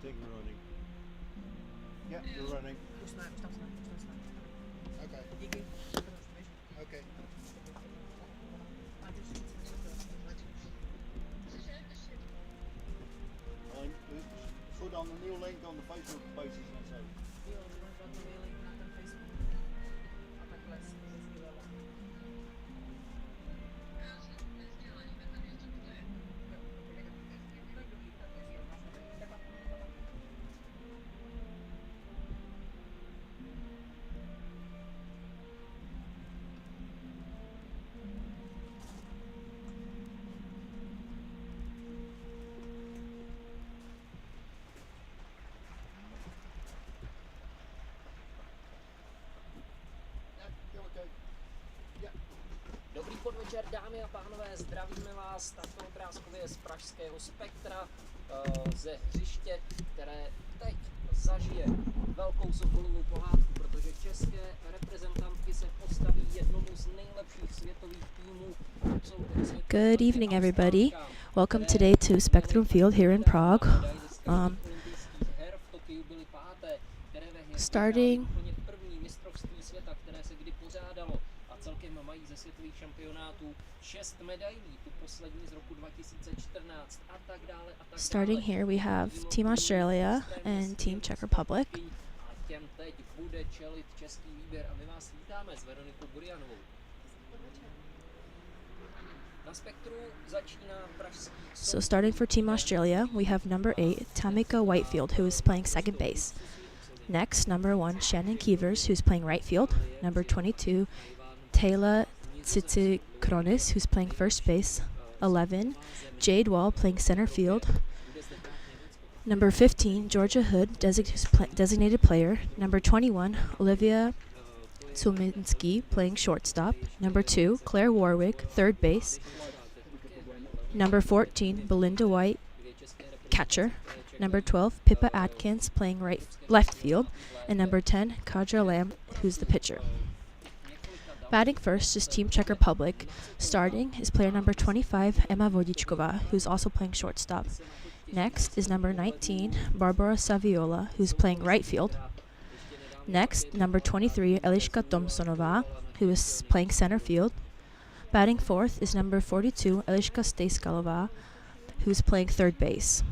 think we're running. Yeah, we're running. Okay. Okay. Put on the new link on the Facebook pages and so. Dobrý podvečer, dámy a pánové, zdravíme vás takto obrázkově z pražského Spektra, ze hřiště, které teď zažije velkou softballovou pohádku, protože české reprezentantky se postaví jednomu z nejlepších světových týmů. Good evening, everybody. Welcome today to Spectrum Field here in Prague. Starting Starting here, we have Team Australia and Team Czech Republic. So starting for Team Australia, we have number 8, Tamika Whitefield, who is playing second base. Next, number 1, Shannon Keevers, who's playing right field. Number 22, Taylor Tsitsikroniss, who's playing first base. 11, Jade Wall, playing center field. Number 15, Georgia Hood, designated player. Number 21, Olivia Suminski, playing shortstop. Number 2, Claire Warwick, third base. Number 14, Belinda White, catcher. Number 12, Pippa Atkins, playing left field. And number 10, Kadra Lamb, who's the pitcher. Batting first is Team Czech Republic. Starting is player number 25, Emma Vodičková, who's also playing shortstop. Next is number 19, Barbara Saviola, who's playing right field. Next, number 23, Eliška Tomsonová, who is playing center field. Batting fourth is number 42, Eliška Stejskalová, who's playing third base.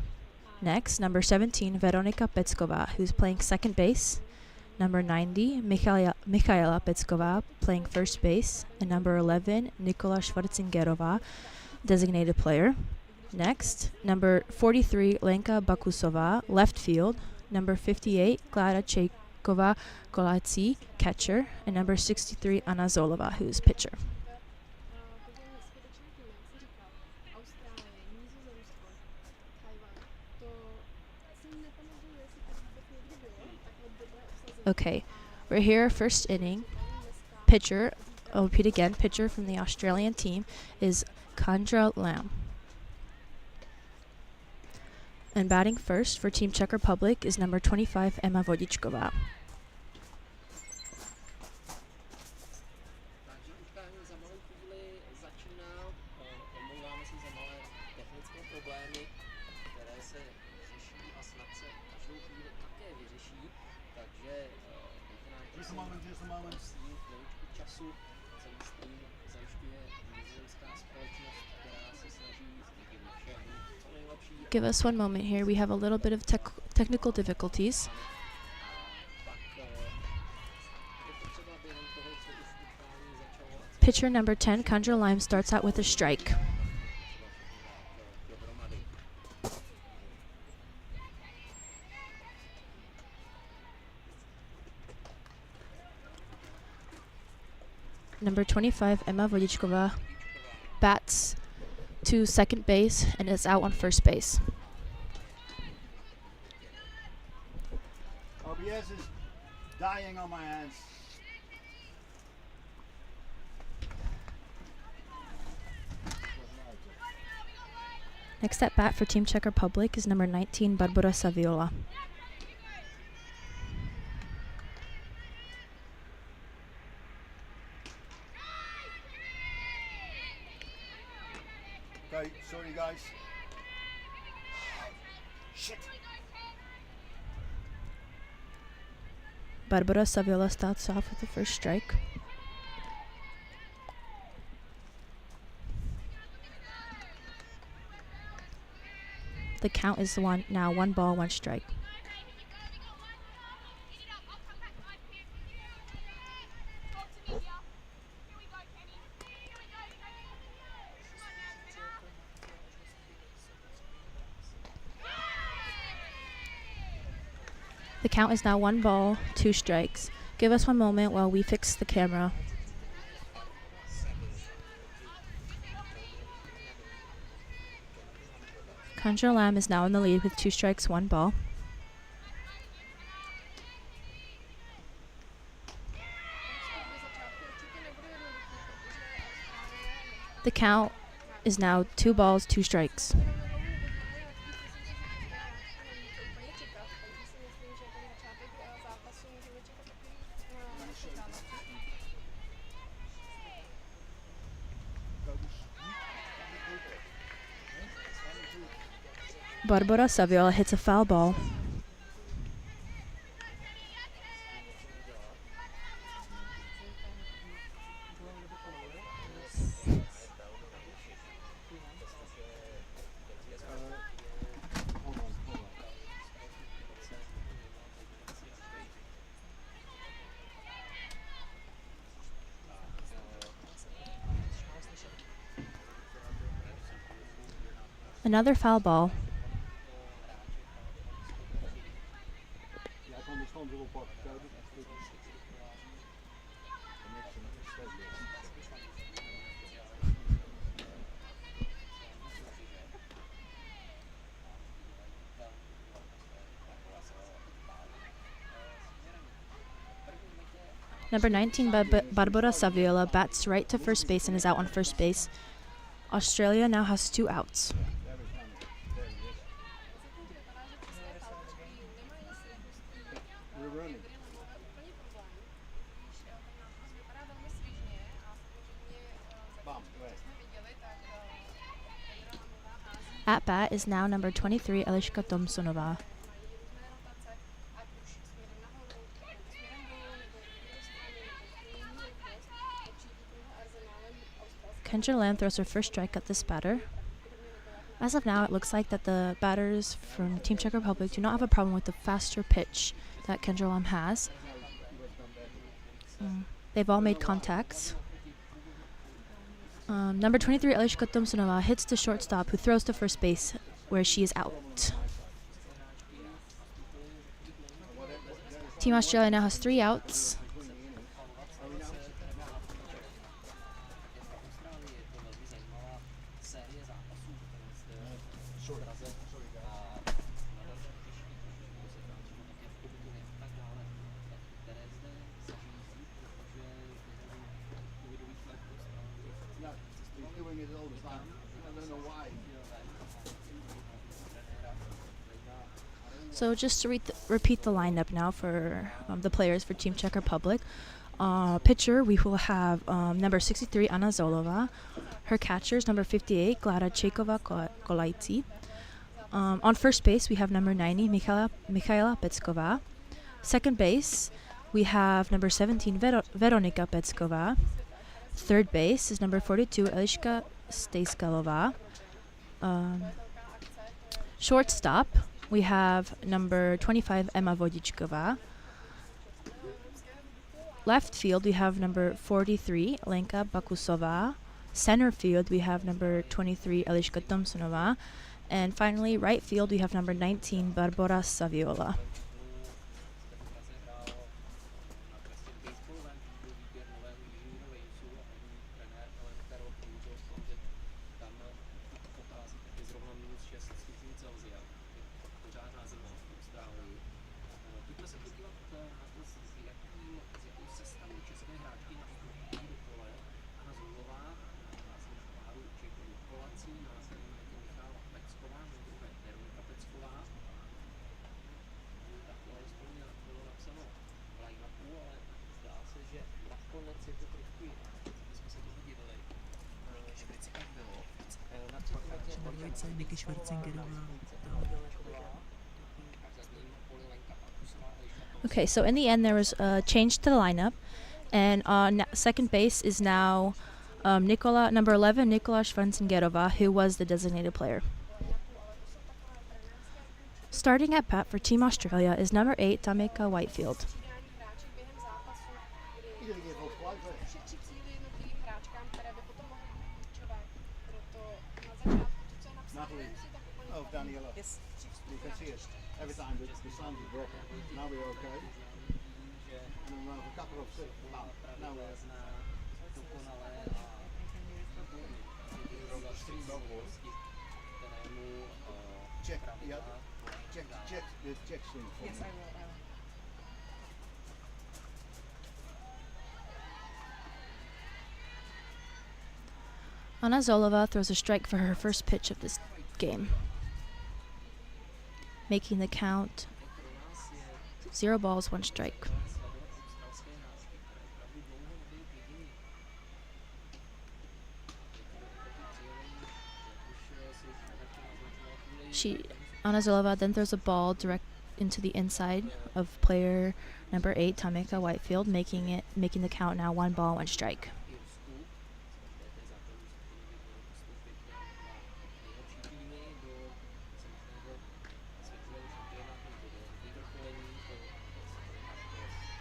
Next, number 17, Veronika Pecková, who's playing second base. Number 90, Michaela Pecková, playing first base. And number 11, Nikola Schwarzengerová, designated player. Next, number 43, Lenka Bakusová, left field. Number 58, Klára Čejková Koláci, catcher. And number 63, Anna Zolová, who's pitcher. Okay, we're here, first inning. Pitcher, I'll repeat again, pitcher from the Australian team is Kadra Lamb. And batting first for Team Czech Republic is number 25, Emma Vodičková. Give us one moment here. We have a little bit of technical difficulties. Pitcher number 10, Kadra Lamb, starts out with a strike. Number 25, Emma Vodičková, bats to second base and is out on first base. OBS is dying on my hands. Next at bat for Team Czech Republic is number 19, Barbara Saviola. Okay, sorry guys. Shit. Barbara Saviola starts off with the first strike. The count is now 1 ball, 1 strike. The count is now 1 ball, 2 strikes. Give us 1 moment while we fix the camera. Conjure Lamb is now in the lead with 2 strikes, 1 ball. The count is now 2 balls, 2 strikes. Barbara Saviola hits a foul ball. Another foul ball. Number 19, Barbara Saviola bats right to first base and is out on first base. Australia now has 2 outs. At bat is now number 23, Eliška Thompsonová. Kendra Lamb throws her first strike at this batter. As of now, it looks like that the batters from Team Czech Republic do not have a problem with the faster pitch that Kendra Lamb has. They've all made contacts. Number 23, Eliška Thompsonová hits the shortstop, who throws to first base, where she is out. Team Australia now has 3 outs. So just to repeat the lineup now for the players for Team Czech Republic. Pitcher, we will have number 63, Anna Zolova. Her catchers, number 58, Klára Čejková-Kolajci. On first base, we have number 90, Michaela Pecková. Second base, we have number 17, Veronika Pecková. Third base is number 42, Eliška Stejskalová. Shortstop, we have number 25, Emma Vodičková. Left field, we have number 43, Lenka Bakusová. Center field, we have number 23, Eliška Thompsonová. And finally, right field, we have number 19, Barbara Saviola. Okay, so in the end there was a change to the lineup, and on second base is now number 11, Nikola Schwarzengerova, who was the designated player. Starting at bat for Team Australia is number 8, Tamika Whitefield. Natalie, oh Daniela, Yes. you can see it. Every time the sound is broken. Now we're okay. And then we'll have a couple of six. Now we're check, yeah, check the check swing for Yes, me. I will. Anna Zolova throws a strike for her first pitch of this game, making the count 0 balls, 1 strike. Anna Zolova then throws a ball direct into the inside of player number 8, Tamika Whitefield, making the count now 1 ball, 1 strike.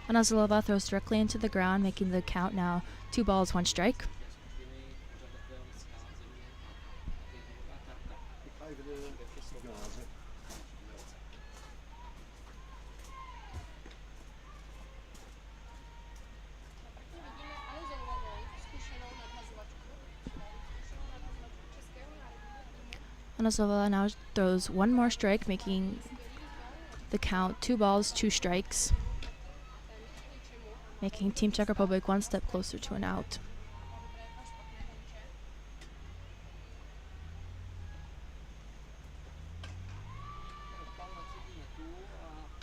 Anna Zolova throws directly into the ground, making the count now 2 balls, 1 strike. Anna Zolova now throws 1 more strike, making the count 2 balls, 2 strikes, making Team Czech Republic 1 step closer to an out.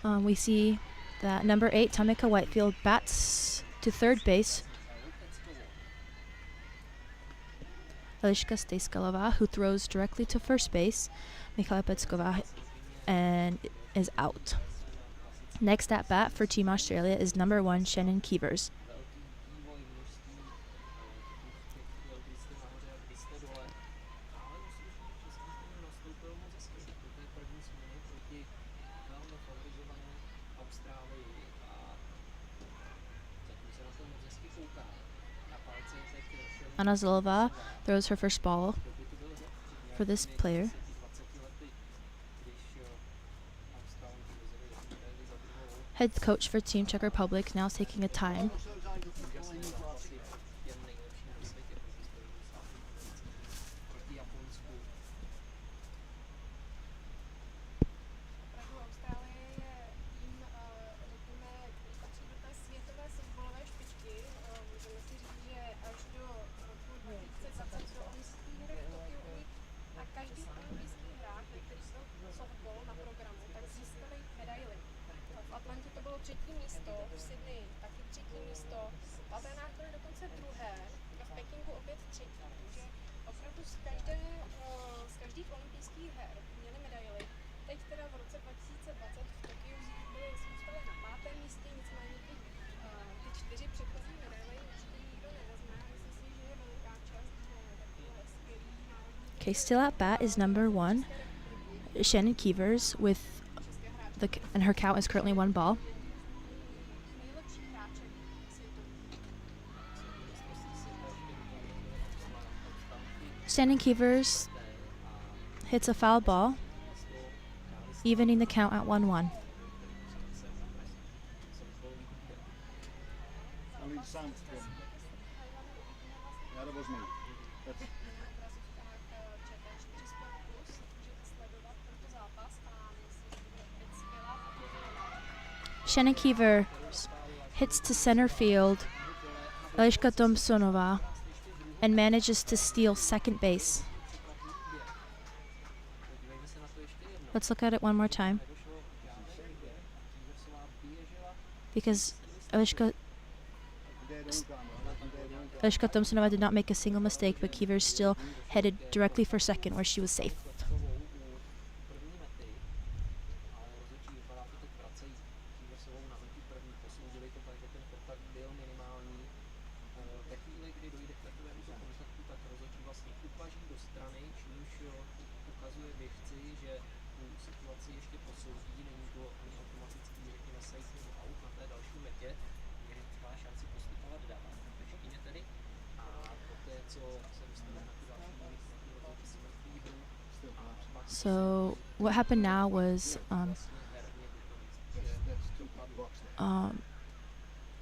We see that number 8, Tamika Whitefield, bats to third base. Eliška Stejskalová, who throws directly to first base, Michala Pecková, and is out. Next at bat for Team Australia is number 1, Shannon Keevers. Anna Zolova throws her first ball for this player. Head coach for Team Czech Republic now taking a time. Okay, still at bat is number 1, Shannon Keevers, and her count is currently 1 ball. Shannon Keevers hits a foul ball, evening the count at 1-1. Yeah, that was me. That's Shannon Keevers hits to center field, Eliška Thompsonová, and manages to steal second base. Let's look at it one more time, because Eliška Thompsonová did not make a single mistake, but Keevers still headed directly for second, where she was safe. So what happened now was That's two box there.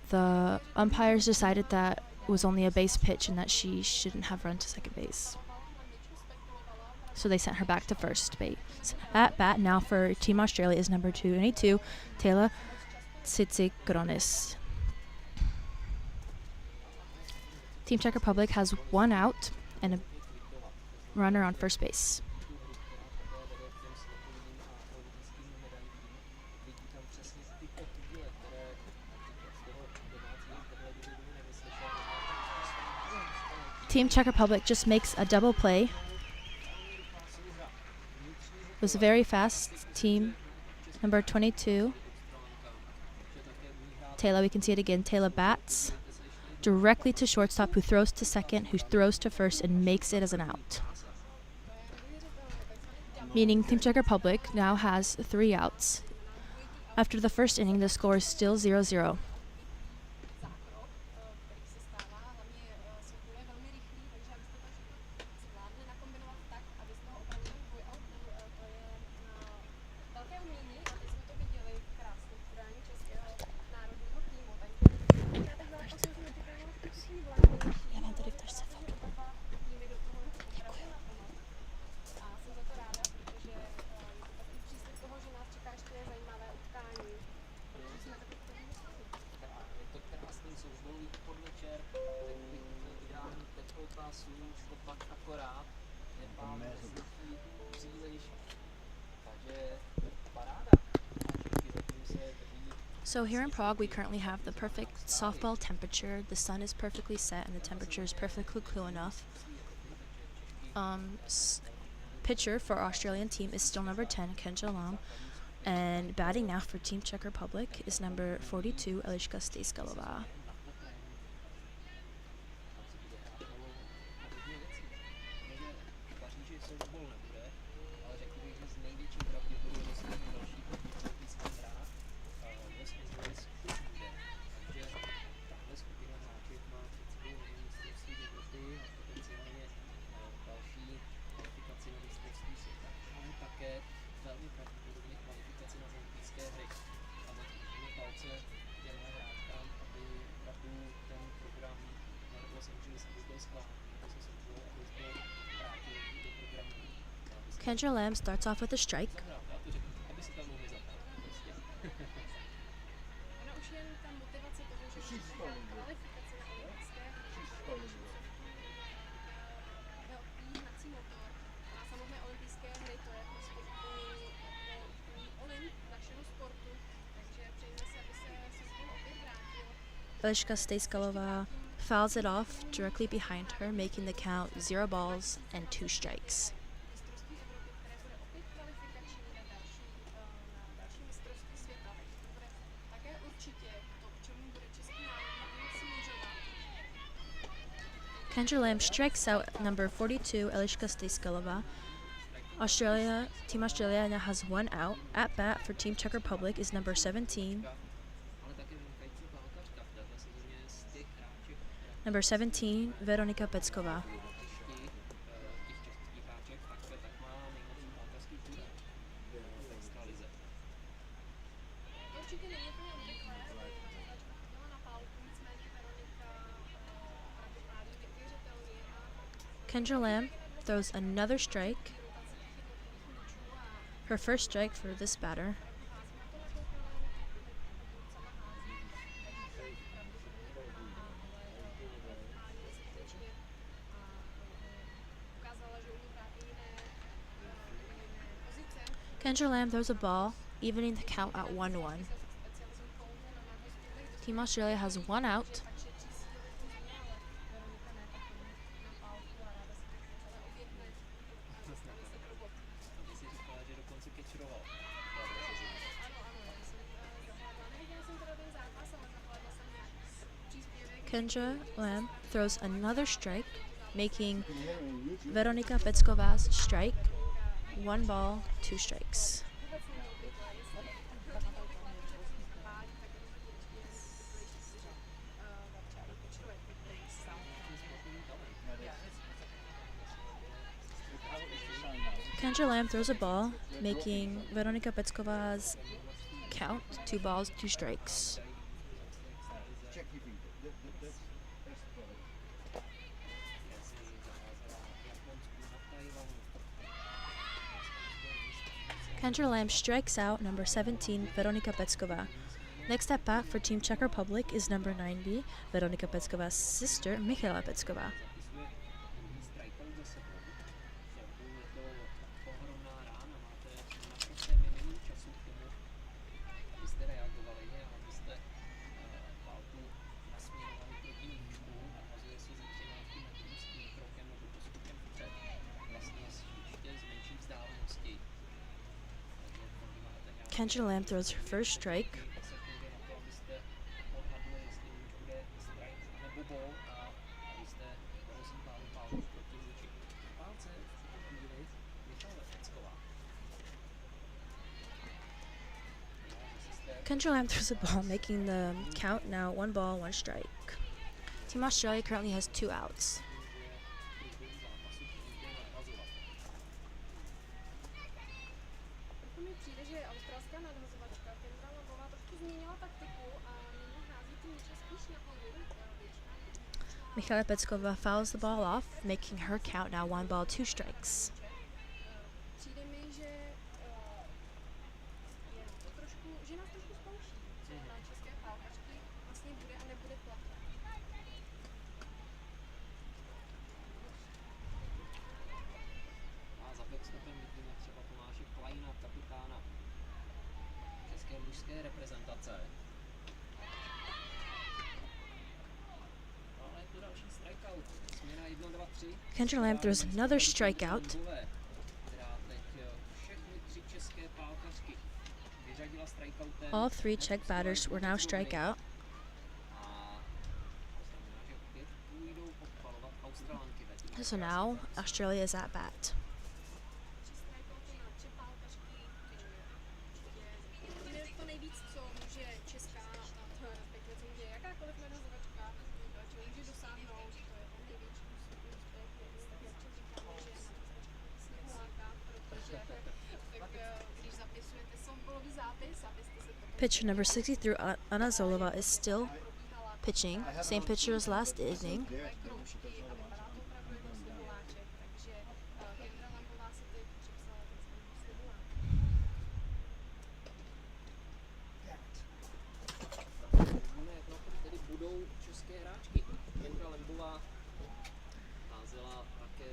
the umpires decided that it was only a base pitch and that she shouldn't have run to second base. So they sent her back to first base. At bat now for Team Australia is number 22, Taylor Tsitsigronis. Team Czech Republic has 1 out and a runner on first base. Team Czech Republic just makes a double play. It was a very fast team. Number 22, Taylor, we can see it again. Taylor bats directly to shortstop, who throws to second, who throws to first, and makes it as an out. Meaning Team Czech Republic now has 3 outs. After the first inning, the score is still 0-0. So here in Prague, we currently have the perfect softball temperature. The sun is perfectly set and the temperature is perfectly cool enough. Pitcher for our Australian team is still number 10, Kendra Lam. And batting now for Team Czech Republic is number 42, Eliška Stejskalová. Kendra Lamb starts off with a strike. Eliška Stejskalová fouls it off directly behind her, making the count 0 balls and 2 strikes. Kendra Lamb strikes out number 42, Eliška Stejskalová. Team Australia now has 1 out. At bat for Team Czech Republic is number 17. Number 17, Veronika Pecková. Kendra Lamb throws another strike. Her first strike for this batter. Kendra Lamb throws a ball, evening the count at 1-1. Team Australia has 1 out. Kendra Lamb throws another strike, making Veronika Pecková's strike 1 ball, 2 strikes. Kendra Lamb throws a ball, making Veronika Peckova's count 2 balls, 2 strikes. Check your feet. That's the problem. Kendra Lamb strikes out number 17, Veronika Peckova. Next at bat for Team Czech Republic is number 90, Veronika Peckova's sister, Michaela Peckova. Kendra Lamb throws her first strike. Kendra Lamb throws a ball, making the count now 1 ball, 1 strike. Team Australia currently has 2 outs. Mi přijde, že australská nadhazovačka Kendra Lambová trošku změnila taktiku a nyní hází ty míče spíš na hlavu. Michaela Peckova fouls the ball off, making her count now 1 ball, 2 strikes. Přijde mi, že je to trošku, že nás trošku zkouší, co na české pálkařky vlastně bude a nebude platit. A za backstopem vidíme třeba Tomáše Kleina, kapitána české mužské reprezentace. Ale je to další strikeout. Směna 1, 2, 3. Kendra Lamb throws another strikeout. Která teď všechny 3 české pálkařky vyřadila strikeoutem. All 3 Czech batters were now strikeout. A to znamená, že opět půjdou odpalovat Australanky ve týmu. So now Australia is at bat. Tři pálkařky je to nejvíc, co může česká, respektive co může jakákoliv nadhazovačka, čeho může dosáhnout, to je ten největší úspěch, jak říkáme, že sněhuláka, protože tak když zapisujete softballový zápis, abyste se potom Pitcher number 63, Anna Zolova, is still pitching. Same pitcher as last inning. kroužky a vypadá to opravdu jako sněhuláček, takže Kendra Lambová si teď připsala ten sněhulák. Uvidíme, jak na tom tedy budou české hráčky. Kendra Lambová házela také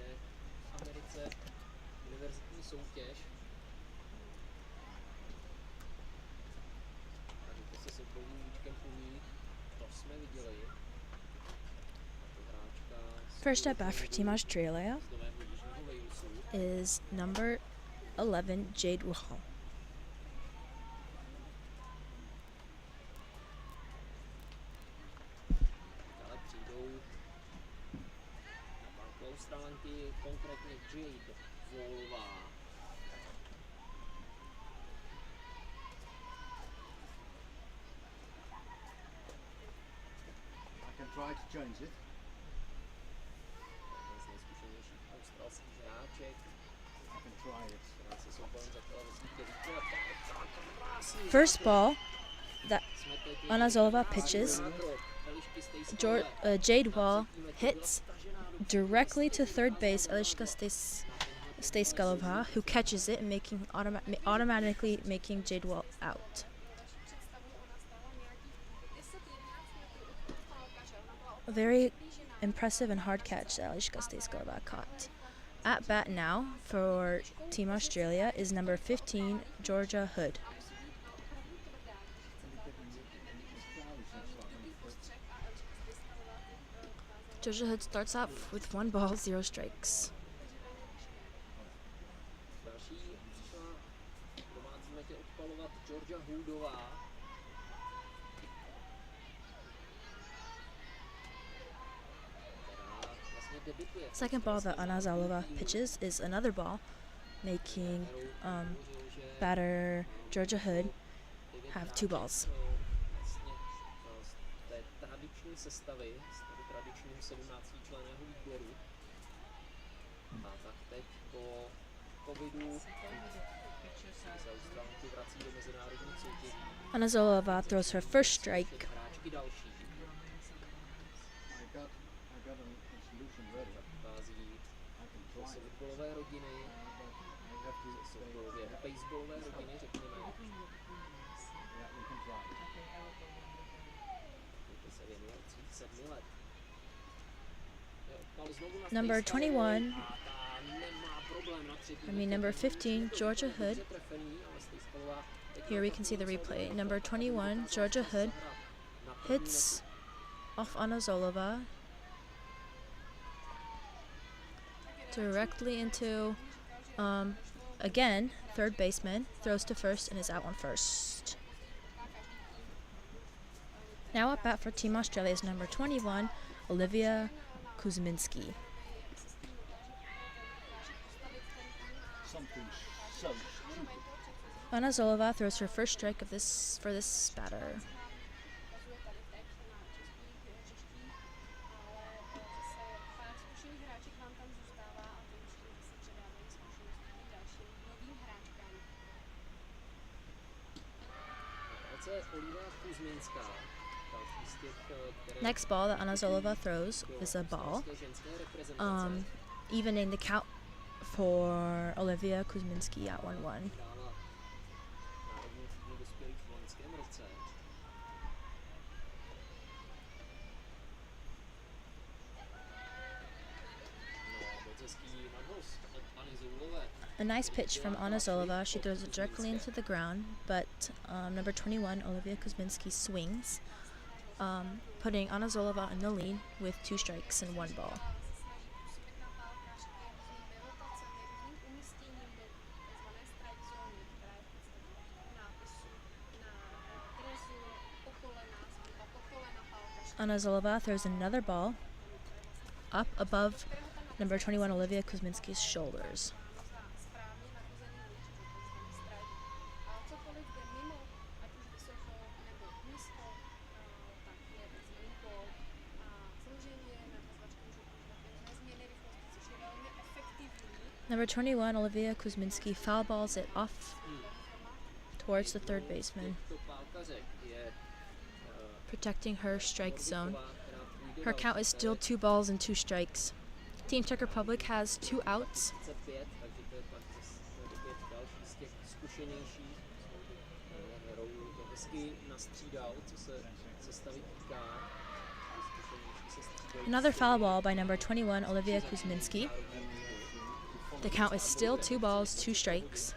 v Americe univerzitní soutěž. Takže to se softballovým míčkem umí, to jsme viděli. Tato hráčka First at bat for Team Australia z Nového Jižního Walesu. is number 11, Jade Wall. Dále přijdou na banku Australanky, konkrétně Jade Wallová. I can try to change it. Jeden z nejzkušenějších australských hráček, I can try it. která se soukolem začala ve svých 9 letech. Krásný First ball that smetek, Anna Zolova pitches, nákrok Elišky Stejskové. Jade Wall hits directly to third base Eliška Stejskalova, who catches it, making automatically making Jade Wall out. A very impressive and hard catch that Eliška Stejskalova caught. At bat now for Team Australia is number 15, Georgia Hood. Georgia Hood starts off with 1 ball, 0 strikes. Další přišla v domácím metě odpalovat Georgia Hoodová. Která vlastně debutuje. Second ball that Anna Zalova pitches is another ball, making batter Georgia Hood have 2 balls. Vlastně z té tradiční sestavy, z toho tradičního 17členného výběru. A tak teď po covidu. Se Australanky vrací do mezinárodních soutěží. Anazolova throws her first strike. Hráčky další. I got a solution ready. Vází I can z try it. fotbalové rodiny, But I have to z stay. baseballové rodiny, řekněme. Yeah, we can try it. Kdy se věnuje od svých 7 let. Jo, bal znovu na Number stejské 21, a ta nemá problém na třetí. I mean number 15, Georgia Hood. Here we can see the replay. Number 21, Georgia Hood, hits off Anazolova directly into, again, third baseman, throws to first and is out on first. Now at bat for Team Australia is number 21, Olivia Kuzminski. Something so stupid. Anazolova throws her first strike of this for this batter. Next ball that Anazolova throws is a ball, evening the count for Olivia Kuzminski at 1-1. A nice pitch from Anazolova. She throws it directly into the ground, but number 21, Olivia Kuzminski, swings, putting Anazolova in the lead with 2 strikes and 1 ball. Anazolova throws another ball up above number 21, Olivia Kuzminski's shoulders. Number 21, Olivia Kuzminski, foul balls it off towards the third baseman, protecting her strike zone. Her count is still 2 balls and 2 strikes. Team Czech Republic has 2 outs. Another foul ball by number 21, Olivia Kuzminski. The count is still 2 balls, 2 strikes.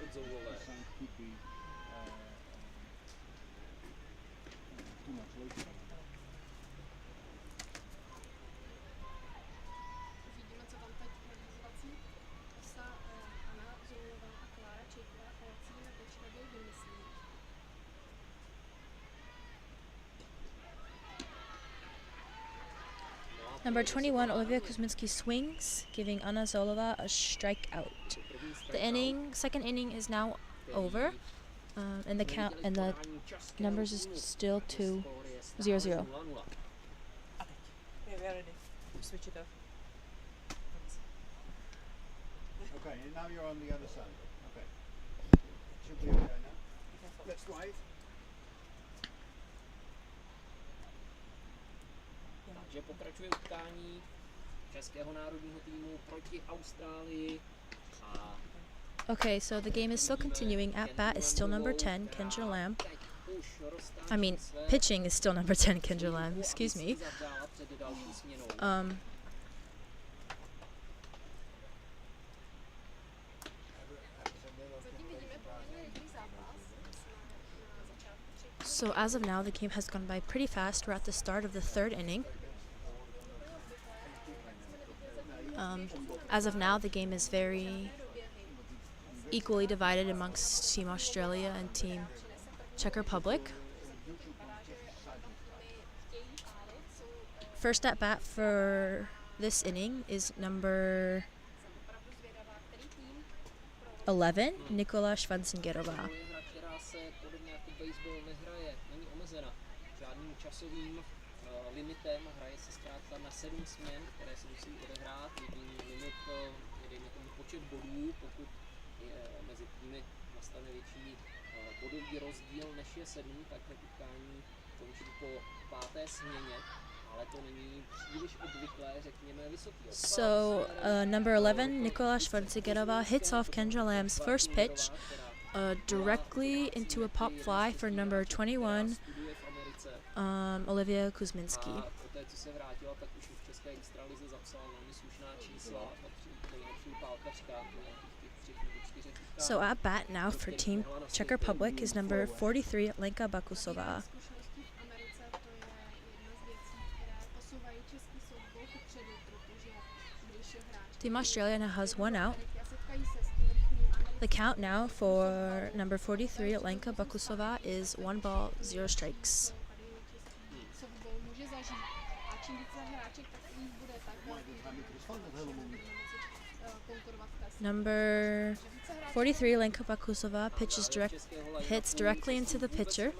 Number 21, Olivia Kuzminski swings, giving Anazolova a strikeout. The second inning is now over, and the numbers is still 2-0-0. Okay, and now you're on the other side. Okay. Should be okay now. Let's wait. Takže pokračuje utkání českého národního týmu proti Austrálii. Okay, so the game is still continuing. At bat is still number 10, Kendra Lamb. I mean, pitching is still number 10, Kendra Lamb. Excuse me. So as of now, the game has gone by pretty fast. We're at the start of the 3rd inning. As of now, the game is very equally divided amongst Team Australia and Team Czech Republic. First at bat for this inning is number 11, Nikola Schwarzengerová. Limitem, hraje se zkrátka na 7 směn, které se musí odehrát. Jediný limit je, dejme tomu, počet bodů, pokud mezi týmy nastane větší bodový rozdíl než je 7, tak utkání končí po 5. směně, ale to není příliš obvyklé, řekněme, vysoký odpad. So, number 11, Nikola Schwarzeneggerova hits off Kendra Lamb's first pitch directly into a pop fly for number 21, Olivia Kuzminski. A poté, co se vrátila, tak už v české extralize zapsala velmi slušná čísla, patří k nejlepším pálkařkám těch 3 nebo 4 utkání. So at bat now for Team Czech Republic is number 43, Lenka Bakusová. Zkušeností v Americe to je jedna z věcí, které posouvají český softball kupředu, protože když hráč Team Australia now has one out. a setkají se s tím rychlým The count now for number 43, Lenka Bakusová, is 1 ball, 0 strikes. tady český softball může zažít. A čím více hráček takových bude, tak konkurovat test. Number 43, Lenka Bakusová, hits directly into the pitcher,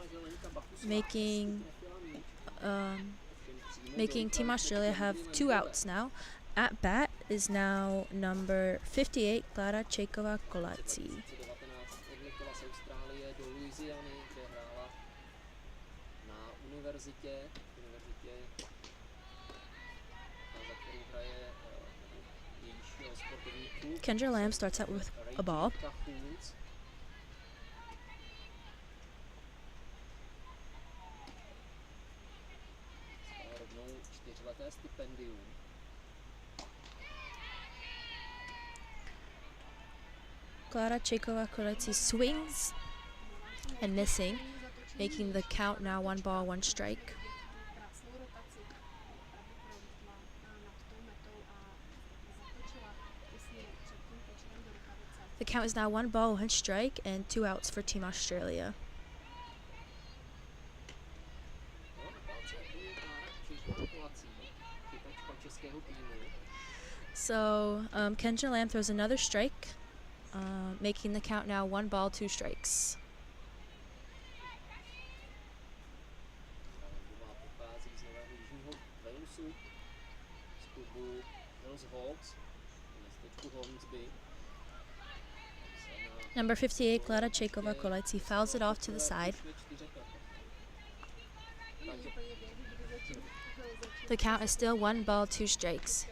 making Team Australia have 2 outs now. At bat is now number 58, Klára Čejková-Kolací. 2019 odletěla z Austrálie do Louisiany, kde hrála na univerzitě, za kterou hraje jejíž sportovní klub. Kendra Lamb starts out with a ball. Fools. Rovnou 4leté stipendium. Klára Čejková-Kolací swings and missing, making the count now 1 ball, 1 strike. Krásnou rotaci pravděpodobně nad tou metou a zatočila těsně před tím počerem do rukavice. The count is now 1 ball, 1 strike, and 2 outs for Team Australia. So Kendra Lamb throws another strike, making the count now 1 ball, 2 strikes. Number 58, Klára Čejková-Kolací fouls it off to the side. The count is still 1 ball, 2 strikes.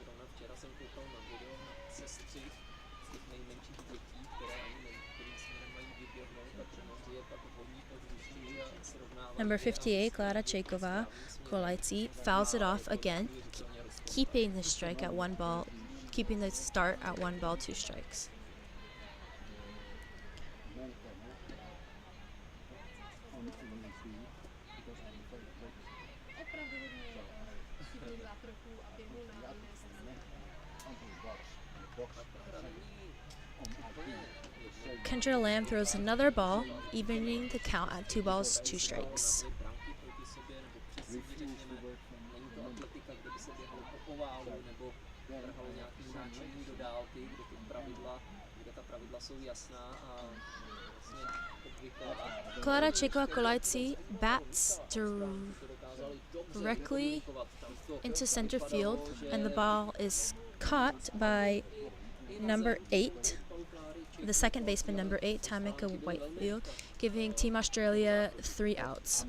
Zrovna včera jsem koukal na video sestři z těch nejmenších dětí, které ani neví, kterým směrem mají vyběhnout, a trenéři je pak honí pod hřišti a srovnávají. Number 58, Klára Čejková-Kolací fouls it off again, keeping the strike at 1 ball, keeping the start at 1 ball, 2 strikes. Kendra Lamb throws another ball, evening the count at 2 balls, 2 strikes. Klára Čejková-Kolací bats directly into center field, and the ball is caught by number 8, the second baseman, number 8, Tamika Whitefield, giving Team Australia 3 outs.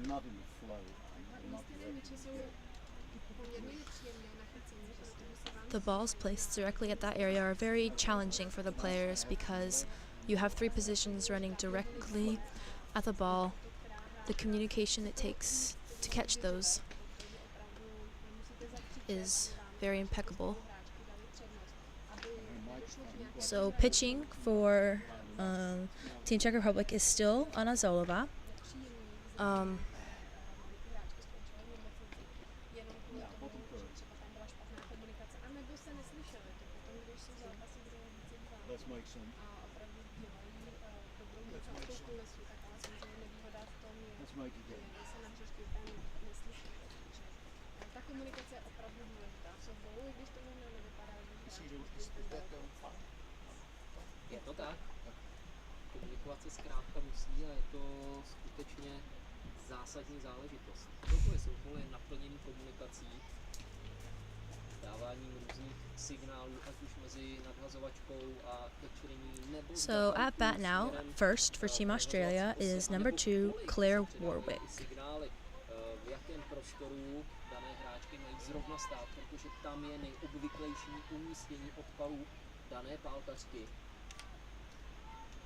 The balls placed directly at that area are very challenging for the players because you have 3 positions running directly at the ball. The communication it takes to catch those is very impeccable. So pitching for Team Czech Republic is still Anna Zolova. Je to tak. Komunikovat se zkrátka musí a je to skutečně zásadní záležitost. Tohle souboj je naplněný komunikací, dáváním různých signálů, ať už mezi nadhazovačkou a catcherení, nebo So at bat now, first for Team Australia is number 2, Claire Warwick. signály, v jakém prostoru dané hráčky mají zrovna stát, protože tam je nejobvyklejší umístění odpalů dané pálkařky.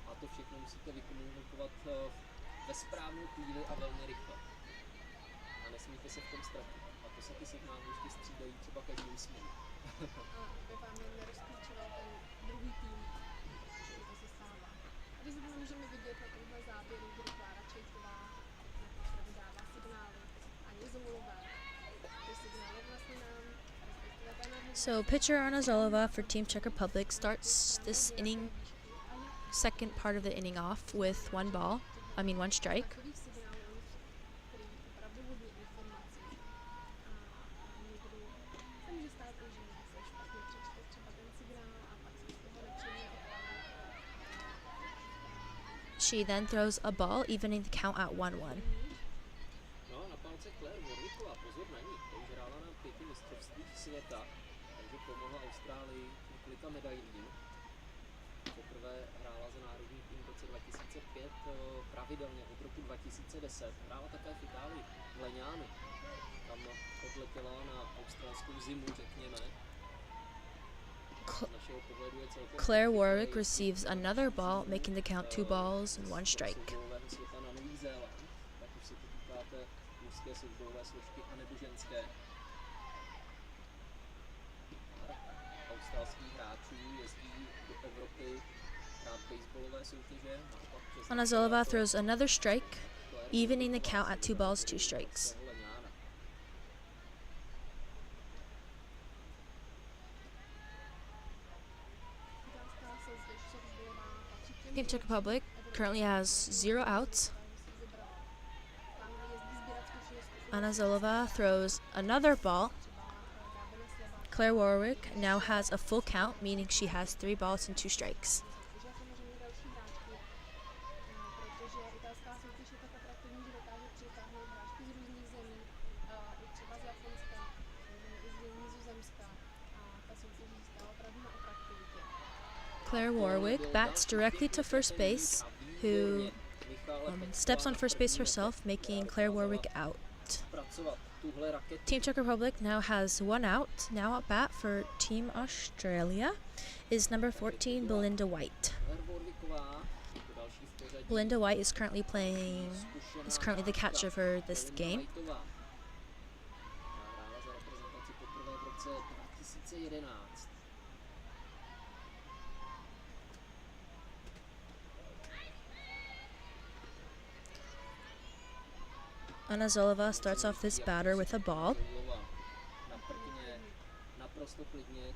A to všechno musíte vykomunikovat ve správnou chvíli a velmi rychle. A nesmíte se v tom ztratit. A to se ty signály ještě střídají třeba každý 8. A aby vám nerozklíčoval ten druhý tým, že to se stává. A když to můžeme vidět na tomhle záběru, kdy Klára Čejková dává signály Aně Zolové. Ty signály vlastně nám, respektive ta nám So pitcher Anna Zolova for Team Czech Republic starts this inning, second part of the inning off with one strike. takových signálů, který opravdu hodně informací. A někdy se může stát, že se špatně přečte třeba ten signál a pak se z toho nepřijme She then throws a ball, evening the count at 1-1. No a na pálce Claire Warwicková, pozor na ní, to už hrála na 5 mistrovstvích světa, takže pomohla Austrálii několika medailím. Poprvé hrála za národní tým v roce 2005 pravidelně od roku 2010. Hrála také v Itálii, v Leňánu. Tam odletěla na australskou zimu, řekněme. Z našeho pohledu je celkem Claire Warwick receives another ball, making the count 2 balls and 1 strike. softballového světa na Nový Zéland, tak už se potýkáte mužské softballové složky anebo ženské. Pár australských hráčů jezdí do Evropy hrát baseballové soutěže. naopak přes Anna Zolova throws another strike, evening the count at 2 balls, 2 strikes. Leňána. italská soutěž softballová patří k těm Team Czech Republic currently has 0 outs. tam jezdí sbírat zkušenosti. Anna Zolova throws another ball. Claire Warwick now has a full count, meaning she has 3 balls and 2 strikes. Takže samozřejmě další hráčky, protože italská soutěž je tak atraktivní, že dokáže přitáhnout hráčky z různých zemí, i třeba z Japonska, i z Nizozemska, a ta soutěž získala opravdu na atraktivitě. Claire Warwick bats directly to first base, who steps on first base herself, making Claire Warwick out. Pracovat tuhle raketu. Team Czech Republic now has 1 out. Now at bat for Team Australia is number 14, Belinda White. Claire Warwicková, jako další v pořadí. Belinda White is currently the catcher for this game. Whiteová. Hrála za reprezentaci poprvé v roce 2011. Anna Zolova starts off this batter with a ball. Zolova na prkně, naprosto klidně,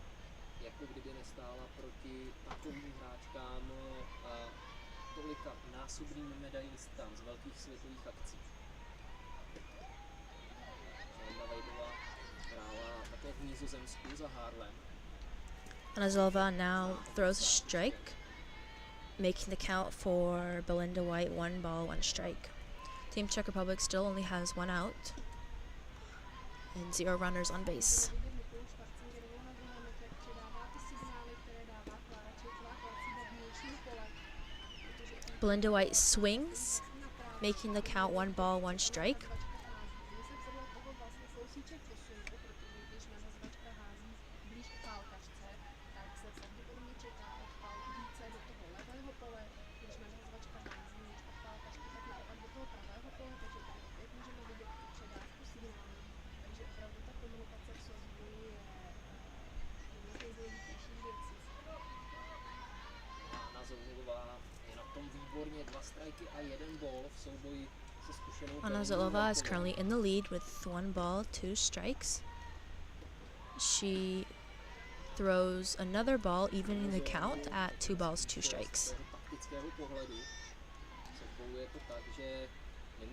jako kdyby nestála proti takovým hráčkám a tolika násobným medailistám z velkých světových akcí. Anna Weidová hrála také v Nizozemsku za Haarlem. Anna Zolova now throws a strike, making the count for Belinda White 1 ball, 1 strike. Team Czech Republic still only has 1 out and 0 runners on base. Vidět Nikolu Schwarzengerovou na druhém metru, jak předává ty signály, které dává Klára Čejková klací do vnějšího pole, protože Belinda White swings, making the count 1 ball, 1 strike. Mně se podle toho vlastně kousíček posunu, protože když nadhazovačka hází blíž k pálkařce, tak se pravděpodobně čeká odpal více do toho levého pole, když nadhazovačka hází níž od pálkařky, tak naopak do toho pravého pole, takže tady opět můžeme vidět tu předávku signálů. Takže opravdu ta komunikace v softballu je jedna z nejdůležitějších věcí. Anna Zolova je na tom výborně, 2 strajky a 1 ball v souboji se zkušenou. Anna Zolova is currently in the lead with 1 ball, 2 strikes. She throws another ball, evening the count at 2 balls, 2 strikes. Z taktického pohledu softballu je to tak, že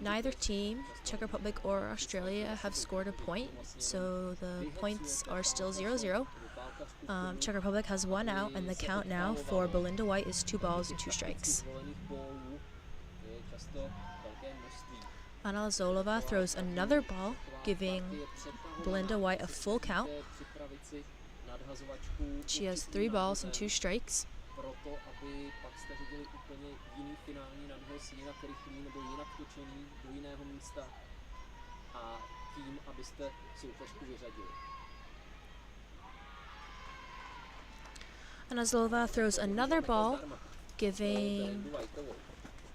Neither team, Czech Republic or Australia, have scored a point, so the points are still 0-0. Czech Republic has 1 out, and the count now for Belinda White is 2 balls and 2 strikes. Zvolených bólů je často velké množství. Anna Zolova throws another ball, giving Belinda White a full count. She has 3 balls and 2 strikes. Proto, aby pak jste viděli úplně jiný finální nadhoz, jinak rychlý nebo jinak točený do jiného místa a tím, abyste soupeřku vyřadili. Anna Zolova throws another ball, giving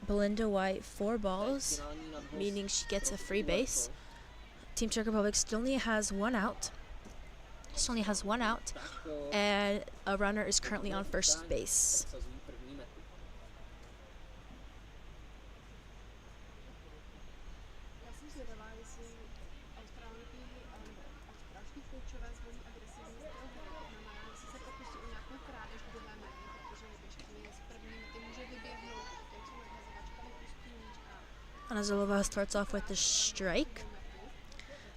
Belinda White 4 balls, meaning she gets a free base. Team Czech Republic still only has 1 out. Still only has 1 out, and a runner is currently on first base. Já jsem zvědavá, jestli Australanky a pražští koučové zvolí agresivní styl hry. Znamená, jestli se pokusí o nějakou krádež budové mety, protože běžkyně z první mety může vyběhnout, teď jsou nadhazovačka nepustí míč a Anna Zolova starts off with the strike.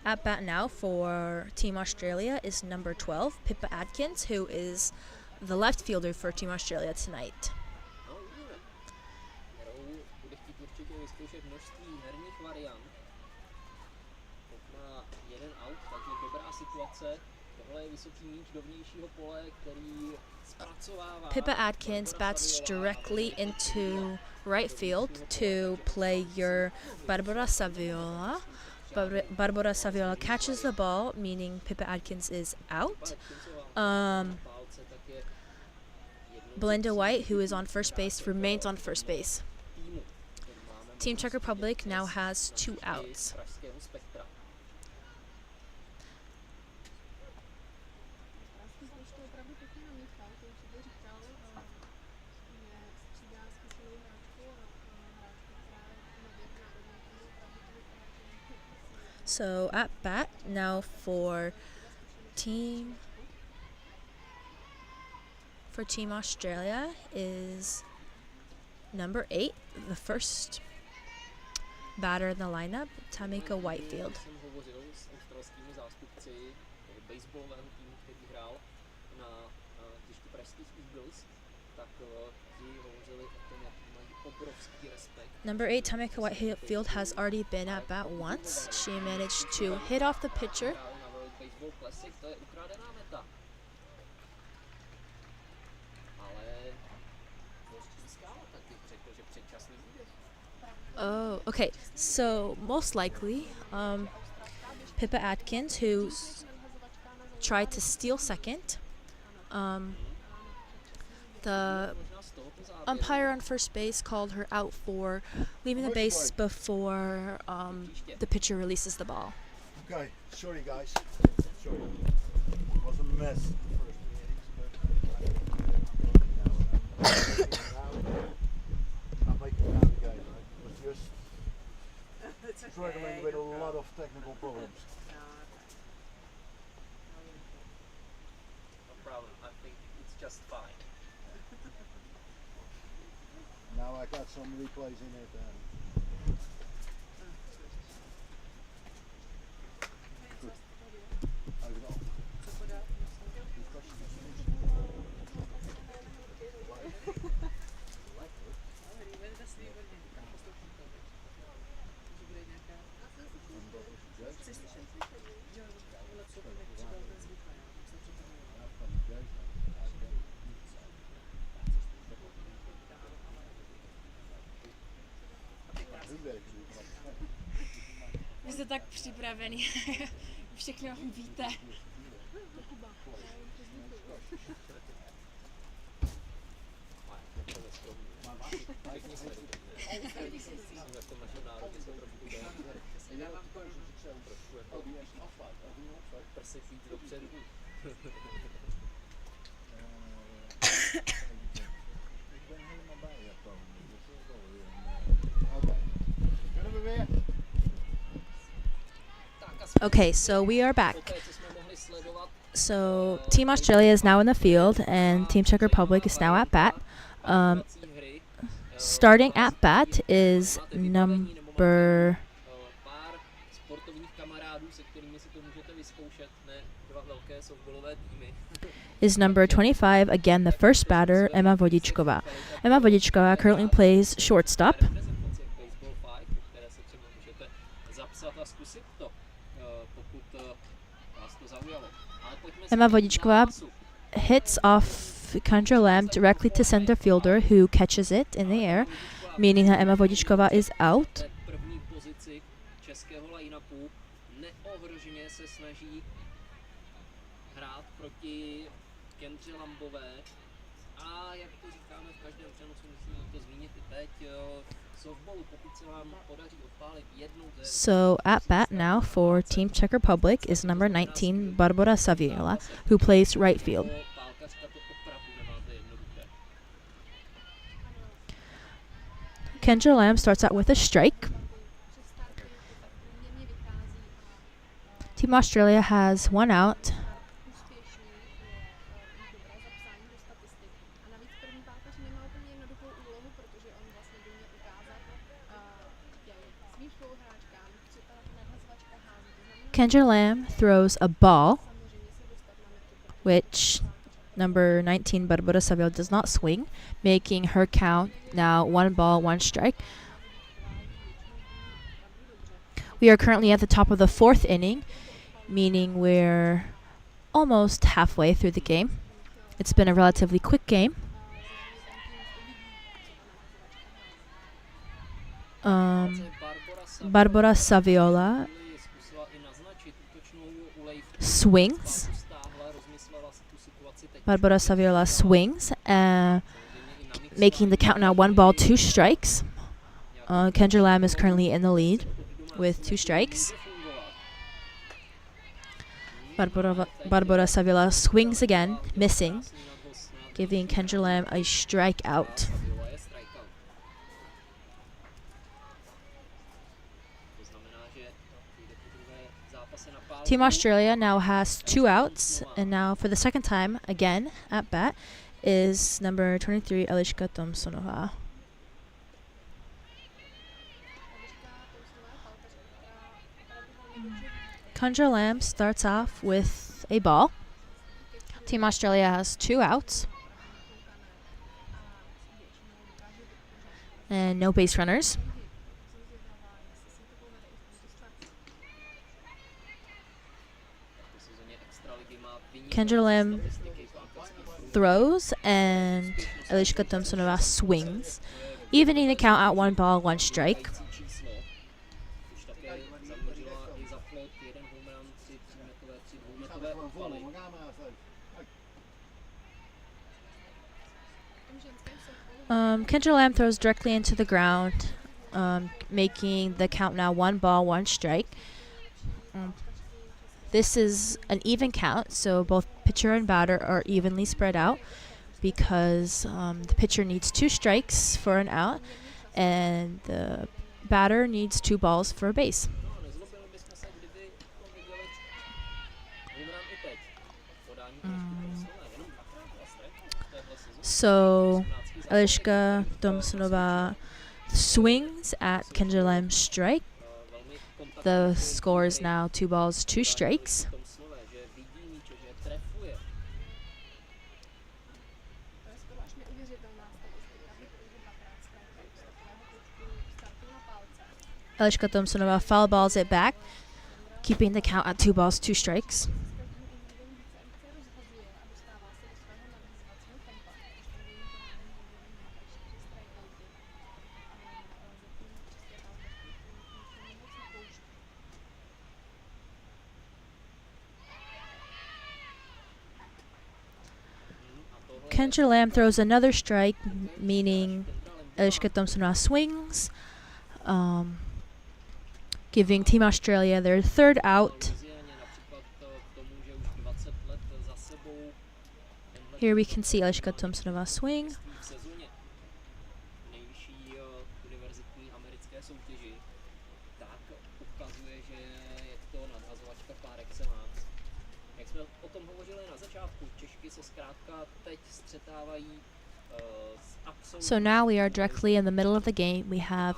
At bat now for Team Australia is number 12, Pippa Adkins, who is the left fielder for Team Australia tonight. No, uvidíme. Hrou bude chtít určitě vyzkoušet množství herních variant. Teď má 1 out, takže dobrá situace. Tohle je vysoký míč do vnějšího pole, který zpracovává. Pippa Adkins bats directly into right field to play your Barbara Saviola. Barbara Saviola catches the ball, meaning Pippa Adkins is out. Belinda White, who is on first base, remains on first base. Team Czech Republic now has 2 outs. Pražský kouč to opravdu pěkně namíchal, to už si říkal, že střídá zkušenou hráčku a hráčku, která je nově v národním týmu, opravdu to vypadá, že So at bat now for Team Australia is number 8, the first batter in the lineup, Tamika Whitefield. Jsem hovořil s australskými zástupci toho baseballového týmu, který hrál na hřišti pražských Eagles, tak ti hovořili o tom, jak mají obrovský respekt. Number 8, Tamika Whitefield has already been at bat once. She managed to hit off the pitcher. Hráli na World Baseball Classic, to je ukradená meta. Ale dost získala, tak bych řekl, že předčasný výběh. Oh, okay. So most likely, Pippa Adkins, who tried to steal second, the umpire on first base called her out for leaving the base before the pitcher releases the ball. Okay, sorry guys. Sorry. It was a mess. I'm making it out again, right? It was just struggling with a lot of technical problems. No problem, I think it's just fine. Now I got some replays in it and good. Hou het op. Vy jste tak připravený, všechno víte. Okay, so we are back. So Team Australia is now in the field, and Team Czech Republic is now at bat. Starting at bat is number is number 25, again the first batter, Emma Vodičková. Emma Vodičková currently plays shortstop. napsat a zkusit to, pokud vás to zaujalo. Ale pojďme Emma zpátky k Vodičková zápasu. hits off Kendra Lamb directly to center fielder, who catches it in the air, meaning that Emma Vodičková is out. V té první pozici českého line-upu neohroženě se snaží hrát proti Kendře Lambové. A jak to říkáme v každém přenosu, musíme to zmínit i teď, softballu, pokud se vám podaří odpálit jednou ze... So at bat now for Team Czech Republic is number 19 Barbara Saviola, who plays right field. Pálkařka to opravdu nemáte jednoduché. Kendra Lamb starts out with a strike. Přes starty to tak průměrně vychází a Team Australia has one out. úspěšný, je dobré zapsání do statistik. A navíc první pálkař nemá úplně jednoduchou úlohu, protože on vlastně by měl ukázat svým spoluhráčkám, co ta nadhazovačka hází. To znamená, Kendra Lamb throws a ball, samozřejmě se dostat na metu, protože which number 19 Barbara Saviola does not swing, making her count now 1-1 We are currently at the top of the 4th inning, meaning we're almost halfway through the game. It's been a relatively quick game. Barbara Saviola Zkusila i naznačit útočnou ulej v swings. stáhla, rozmyslela si tu situaci teď. Barbara Saviola swings, making the count now 1-2 strikes. Kendra Lamb is currently in the lead with 2 strikes. Barbara Saviola swings again, missing, giving Kendra Lamb a strikeout. Team Australia now has 2 outs, and now for the second time again at bat is number 23 Eliška Thompsonová. Kendra Lamb starts off with a ball. Team Australia has 2 outs and no base runners. Kendra Lamb throws and Eliška Thompsonová swings, evening the count at 1-1 strike. Kendra Lamb throws directly into the ground, making the count now 1-1 strike. This is an even count, so both pitcher and batter are evenly spread out because the pitcher needs 2 strikes for an out and the batter needs 2 balls for a base. So Eliška Thompsonová swings at Kendra Lamb's strike. The score is now 2 strikes. Eliška Thompsonová foul balls it back, keeping the count at 2 strikes. Kendra Lamb throws another strike, meaning Eliška Thompsonová swings, giving Team Australia their 3rd out. Here we can see Eliška Thompsonová swing. So now we are directly in the middle of the game. We have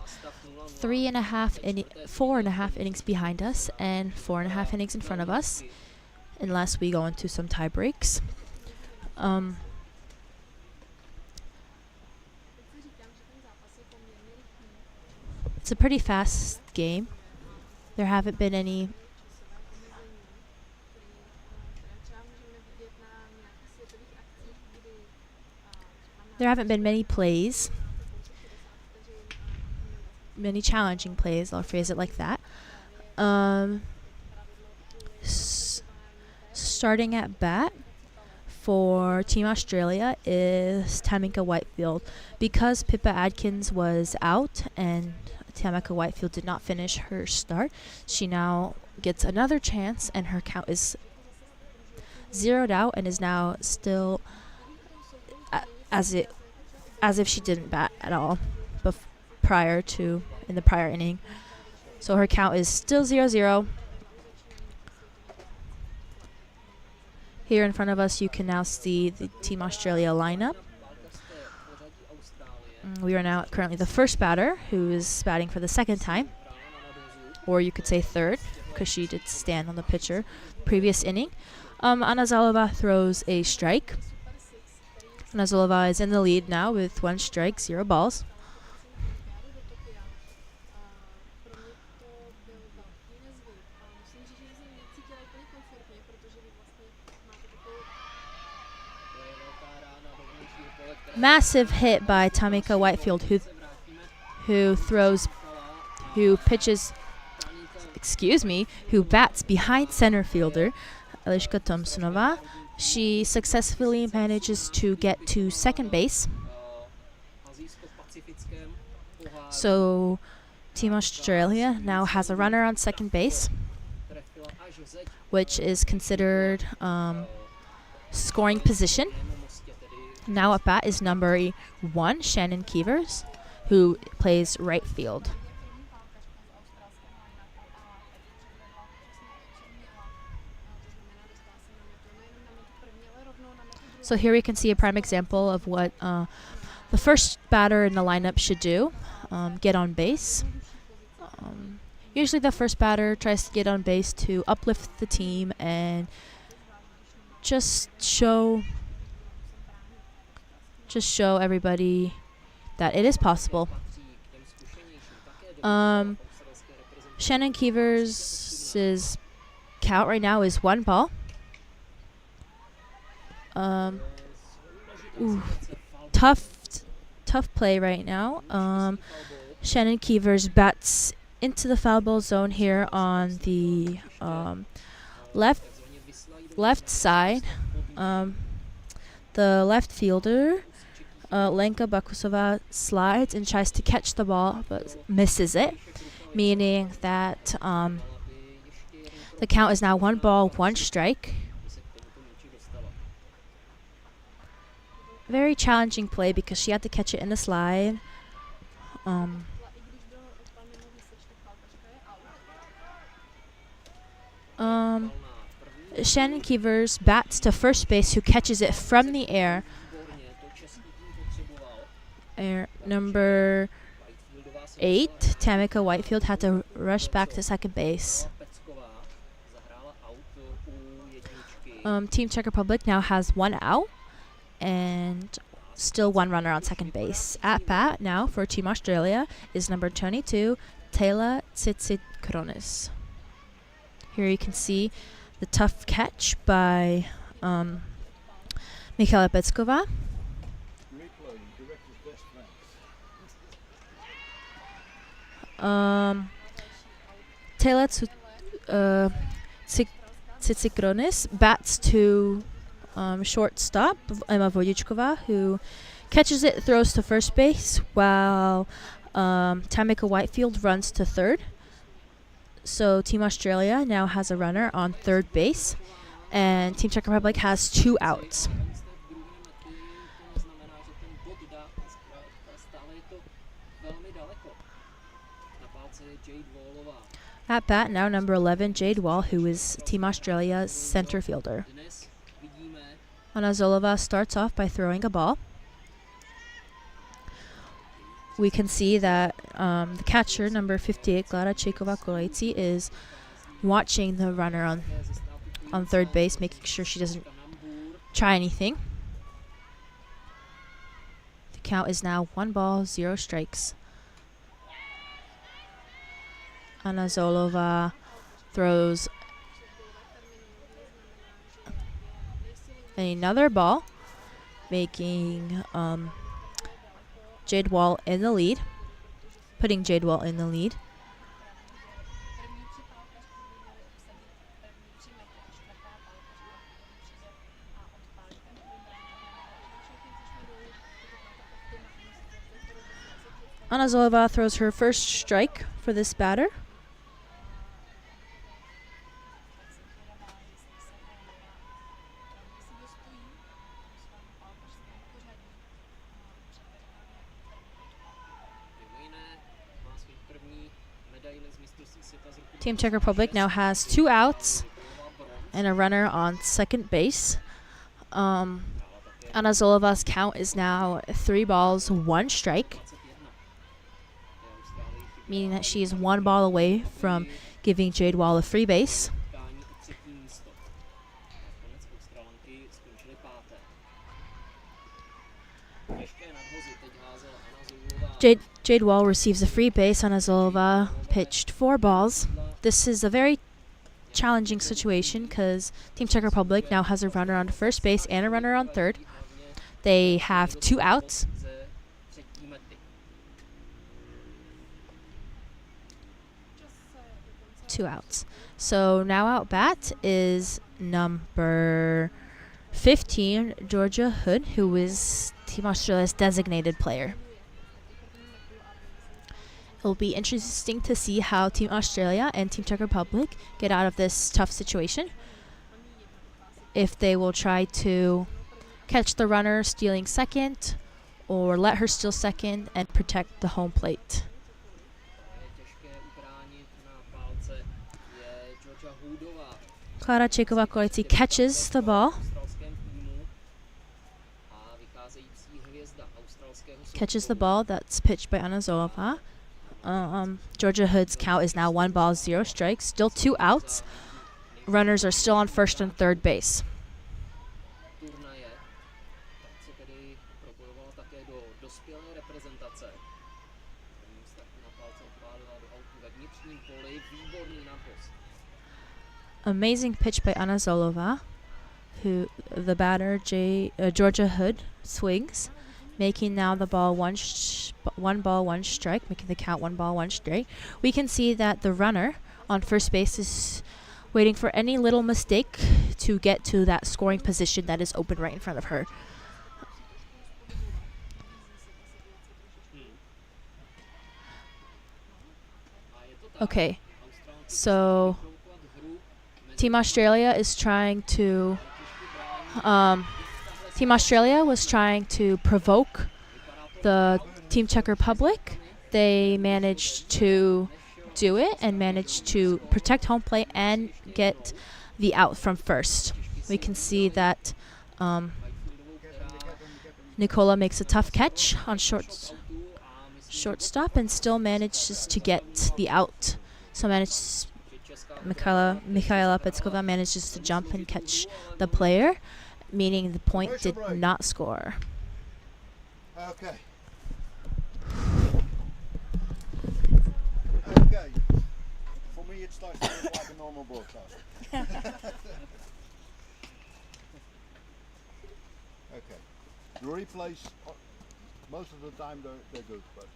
4.5 innings behind us and 4.5 innings in front of us, unless we go into some tie breaks. It's a pretty fast game. There haven't been any many plays, many challenging plays, I'll phrase it like that. Starting at bat for Team Australia is Tamika Whitefield. Because Pippa Adkins was out and Tamika Whitefield did not finish her start, she now gets another chance, and her count is zeroed out and is now still as if she didn't bat at all in the prior inning. So her count is still 0-0. Here in front of us, you can now see the Team Australia lineup. We are now currently the first batter, who is batting for the second time, or you could say third, because she did stand on the pitcher previous inning. Anna Zalova throws a strike. Anna Zalova is in the lead now with 1 strike, 0 balls. Massive hit by Tamika Whitefield, who bats behind center fielder Eliška Thompsonová. She successfully manages to get to second base. So Team Australia now has a runner on second base, which is considered scoring position. Now at bat is number 1, Shannon Keevers, who plays right field. So here we can see a prime example of what the first batter in the lineup should do, get on base. Usually the first batter tries to get on base to uplift the team and just show everybody that it is possible. Shannon Keevers' count right now is 1 ball. Tough play right now. Shannon Keevers bats into the foul ball zone here on the left side. The left fielder, Lenka Bakusova, slides and tries to catch the ball but misses it, meaning that the count is now 1 ball, 1 strike. Very challenging play because she had to catch it in the slide. Shannon Keevers bats to first base, who catches it from the air. Number 8, Tamika Whitefield, had to rush back to second base. Team Czech Republic now has 1 out and still 1 runner on second base. At bat now for Team Australia is number 22, Taylor Tsitsikronius. Here you can see the tough catch by Michaela Petskova. Taylor Tsitsikronius bats to shortstop Emma Vodičková, who catches it, throws to first base, while Tamika Whitefield runs to third. So Team Australia now has a runner on third base, and Team Czech Republic has 2 outs. At bat now number 11, Jade Wall, who is Team Australia's center fielder. Anna Zolova starts off by throwing a ball. We can see that the catcher, number 58, Klara Čejková-Kolejci, is watching the runner on third base, making sure she doesn't try anything. The count is now 1 ball, 0 strikes. Anna Zolova throws another ball, making Jade Wall in the lead, putting Jade Wall in the lead. První tři pálkařky by měly obsadit první 3 metry, čtvrtá pálkařka přijde a odpálí ten Anna Zolova throws her first strike for this batter. Team Czech Republic now has 2 outs and a runner on second base. Anna Zolova's count is now 3 balls, 1 strike, meaning that she is 1 ball away from giving Jade Wall a free base. Jade Wall receives a free base. Anna Zolova pitched 4 balls. This is a very challenging situation because Team Czech Republic now has a runner on first base and a runner on third. They have 2 outs. So now out bat is number 15, Georgia Hood, who is Team Australia's designated player. It'll be interesting to see how Team Australia and Team Czech Republic get out of this tough situation. If they will try to catch the runner stealing second or let her steal second and protect the home plate. Klára Čejková-Kolecí catches the ball. Catches the ball that's pitched by Anna Zolova. Georgia Hood's count is now 1 ball, 0 strikes. Still 2 outs. Runners are still on first and third base. Amazing pitch by Anna Zolova, who the batter Georgia Hood swings, making now the ball 1 ball, 1 strike, making the count 1 ball, 1 strike. We can see that the runner on first base is waiting for any little mistake to get to that scoring position that is open right in front of her. Okay, so Team Australia is trying to Team Australia was trying to provoke the Team Czech Republic. They managed to do it and managed to protect home plate and get the out from first. We can see that Nicola makes a tough catch on shortstop and still manages to get the out. So Mikhaila Petskova manages to jump and catch the player, meaning the point did not score. Okay. Okay. For me, it starts to look like a normal broadcast. Okay. The replays, most of the time they're good, but.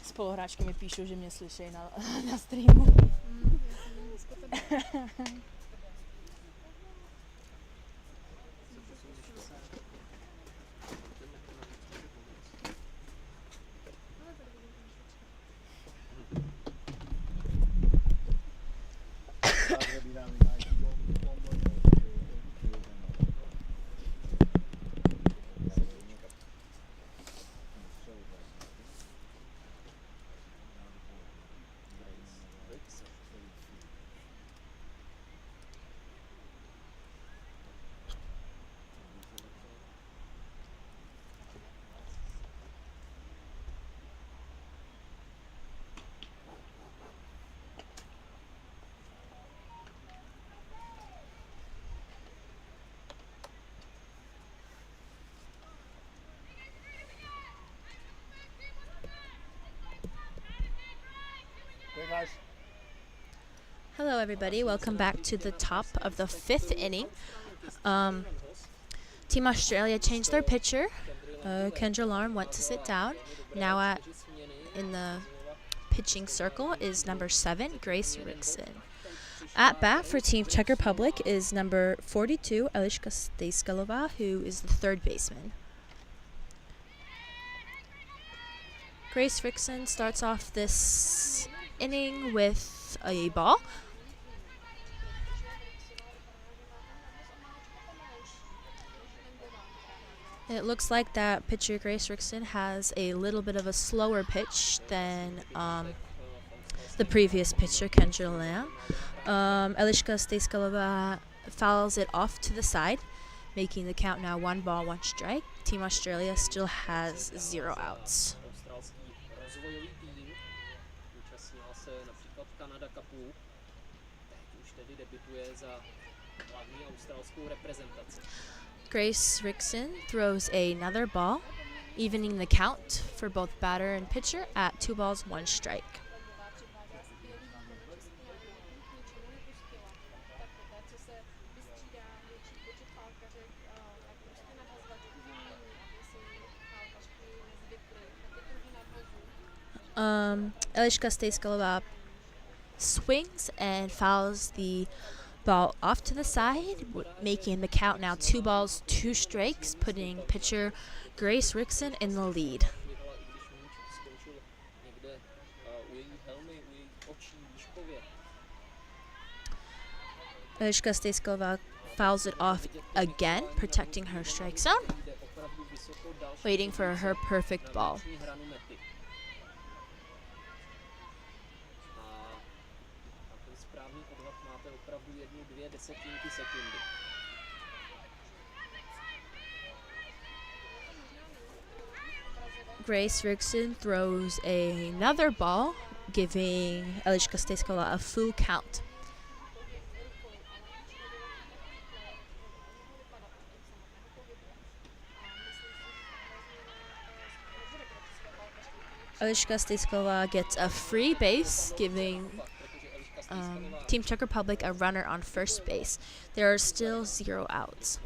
Spoluhráčky mi píšou, že mě slyšejí na streamu. everybody. Welcome back to the top of the 5th inning. Team Australia changed their pitcher. Kendra Larm went to sit down. Now in the pitching circle is number 7, Grace Rickson. At bat for Team Czech Republic is number 42, Eliška Stejskalová, who is the third baseman. Grace Rickson starts off this inning with a ball. It looks like that pitcher Grace Rickson has a little bit of a slower pitch than the previous pitcher, Kendra Lamb. Eliška Stejskalová fouls it off to the side, making the count now 1 ball, 1 strike. Team Australia still has 0 outs. Grace Rickson throws another ball, evening the count for both batter and pitcher at 2 balls, 1 strike. Eliška Stejskalová swings and fouls the ball off to the side, making the count now 2 balls, 2 strikes, putting pitcher Grace Rickson in the lead. Eliška Stejskalová fouls it off again, protecting her strike zone, waiting for her perfect ball. Grace Rickson throws another ball, giving Eliška Stejskalová a full count. Eliška Stejskalová gets a free base, giving Team Czech Republic a runner on first base. There are still 0 outs.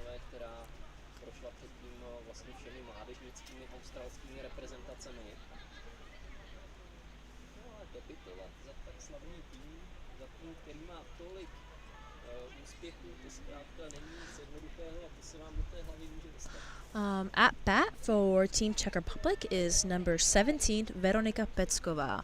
At bat for Team Czech Republic is number 17, Veronika Pecková.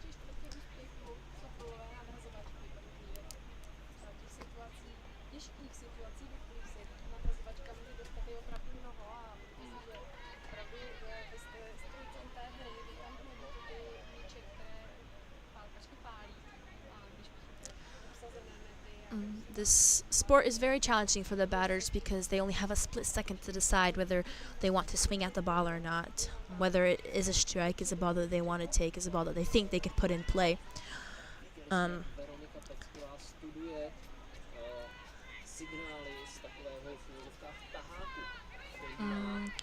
This sport is very challenging for the batters because they only have a split second to decide whether they want to swing at the ball or not. Whether it is a strike, is a ball that they want to take, is a ball that they think they can put in play.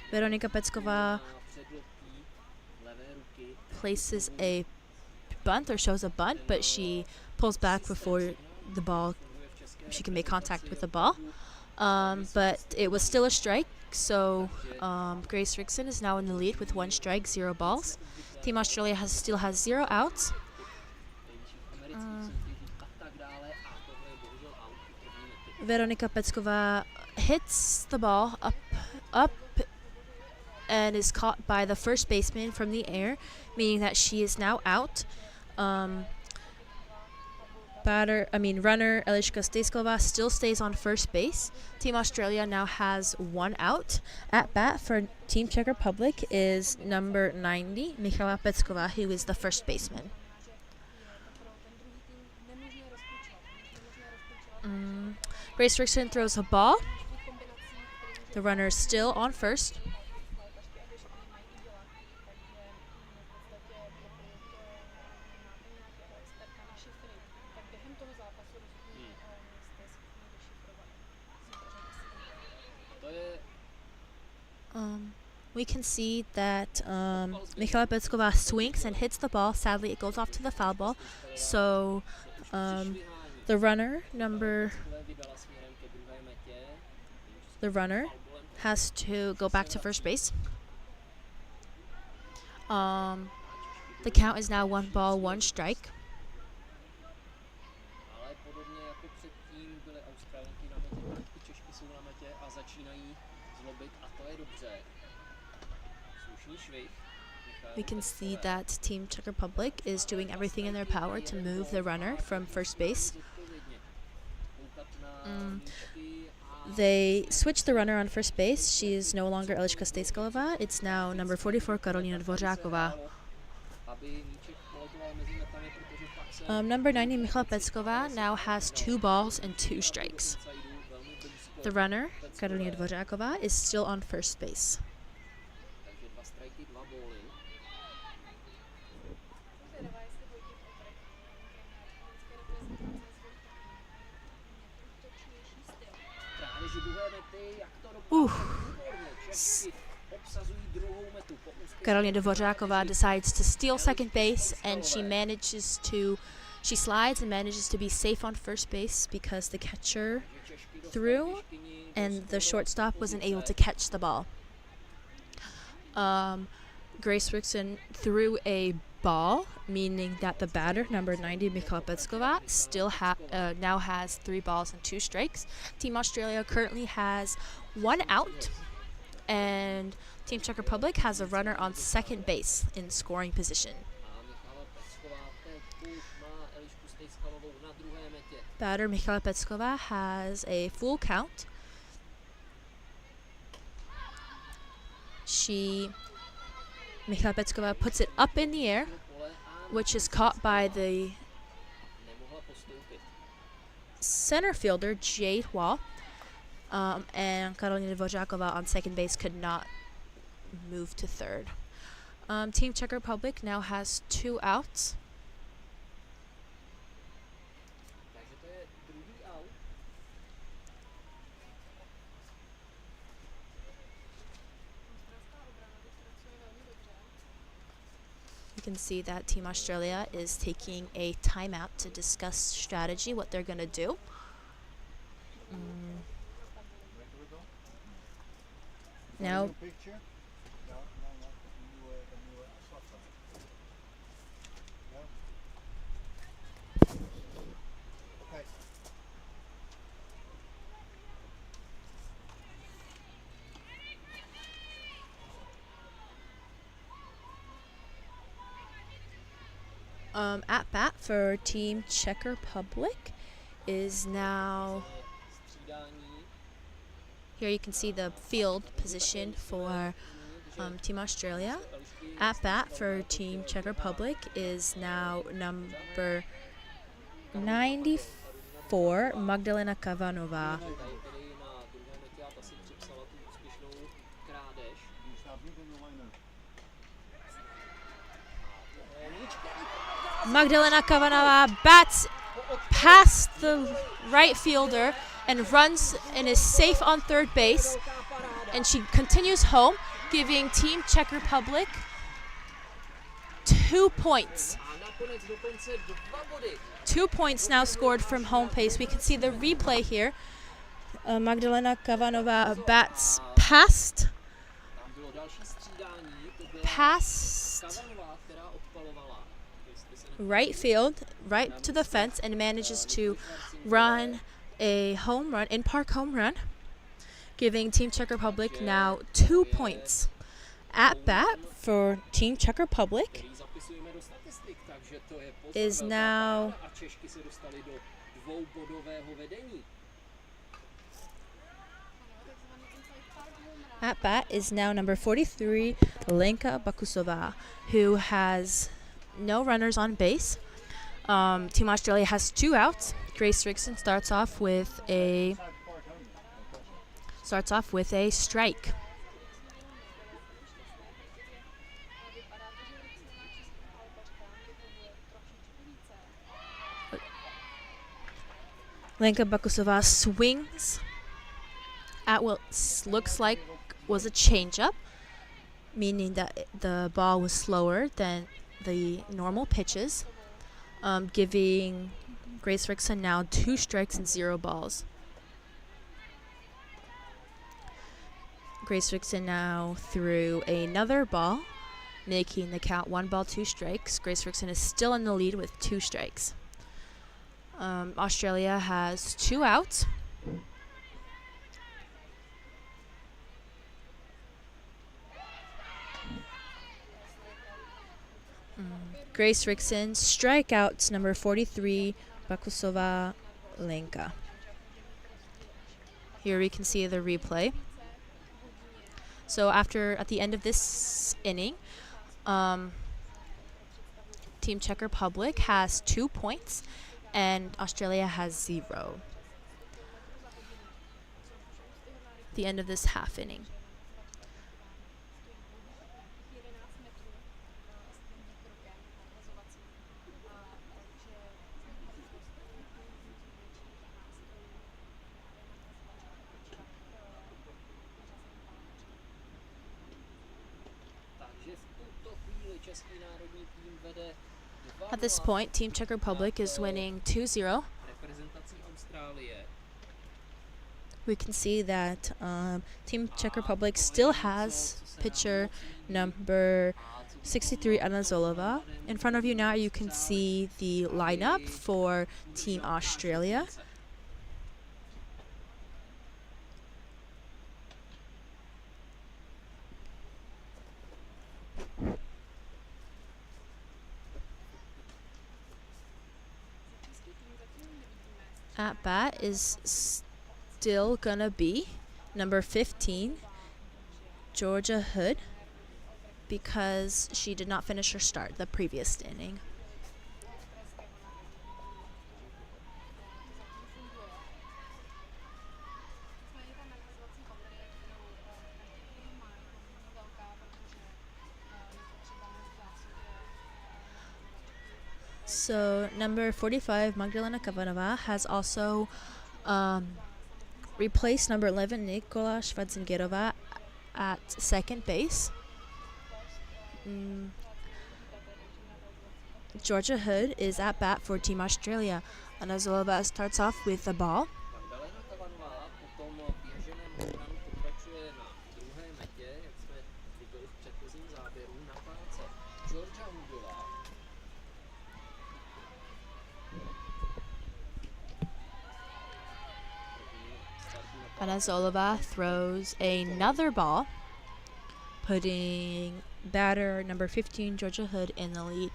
Veronika Pecková places a bunt or shows a bunt, but she pulls back before the ball. She can make contact with the ball, but it was still a strike, so Grace Rickson is now in the lead with 1 strike, 0 balls. Team Australia still has 0 outs. Veronika Pecková hits the ball up and is caught by the first baseman from the air, meaning that she is now out. Runner Eliška Stejskalová still stays on first base. Team Australia now has 1 out. At bat for Team Czech Republic is number 90, Michala Pecková, who is the first baseman. Grace Rickson throws a ball. The runner is still on first. We can see that Michala Pecková swings and hits the ball. Sadly, it goes off to the foul ball. So the The runner, has to go back to first base. The count is now 1 ball, 1 strike. Ale podobně jako předtím byly Australanky na metě, tak i Češky jsou na metě a začínají zlobit a to je dobře. Slušný švih. We can see that Team Czech Republic is doing everything in their power to move the runner from first base. They switched the runner on first base. She is no longer Eliška Stejskalová. It's now number 44, Karolína Dvořáková. Number 90, Michala Pecková, now has 2 balls and 2 strikes. The runner, Karolína Dvořáková, is still on first base. Karolína Dvořáková decides to steal second base, and she slides and manages to be safe on first base because the catcher threw and the shortstop wasn't able to catch the ball. Grace Rickson threw a ball, meaning that the batter, number 90, Michala Pecková, still now has 3 balls and 2 strikes. Team Australia currently has 1 out, and Team Czech Republic has a runner on second base in scoring position. Batter Michala Pecková has a full count. Michala Pecková puts it up in the air, which is caught by the center fielder, Jade Wall, and Karolína Dvořáková on second base could not move to third. Team Czech Republic now has 2 outs. You can see that Team Australia is taking a timeout to discuss strategy, what they're going to do. Now, at bat for Team Czech Republic is now, here you can see the field position for Team Australia. At bat for Team Czech Republic is now number 94, Magdalena Kavanová. Magdalena Kavanová bats past the right fielder and runs and is safe on third base, and she continues home, giving Team Czech Republic 2 points. 2 points now scored from home base. We can see the replay here. Magdalena Kavanová bats past right field, right to the fence, and manages to run a home run, in-park home run, giving Team Czech Republic now 2 points. At bat for Team Czech Republic is now number 43, Lenka Bakusová, who has no runners on base. Team Australia has 2 outs. Grace Rickson starts off with a strike. Lenka Bakusová swings at what looks like was a changeup, meaning that the ball was slower than the normal pitches, giving Grace Rickson now 2 strikes and 0 balls. Grace Rickson now threw another ball, making the count 1 ball, 2 strikes. Grace Rickson is still in the lead with 2 strikes. Australia has 2 outs. Grace Rickson strikeouts number 43, Bakusova Lenka. Here we can see the replay. So at the end of this inning, Team Czech Republic has 2 points and Australia has 0. The end of this half inning. At this point, Team Czech Republic is winning 2-0. We can see that Team Czech Republic still has pitcher number 63, Anna Zolova. In front of you now, you can see the lineup for Team Australia. At bat is still gonna be number 15, Georgia Hood, because she did not finish her start the previous inning. So number 45, Magdalena Kavanova, has also replaced number 11, Nikola Schwarzengerova, at second base. Georgia Hood is at bat for Team Australia. Anna Zolova starts off with the ball. Anna Zolova throws another ball, putting batter number 15, Georgia Hood, in the lead.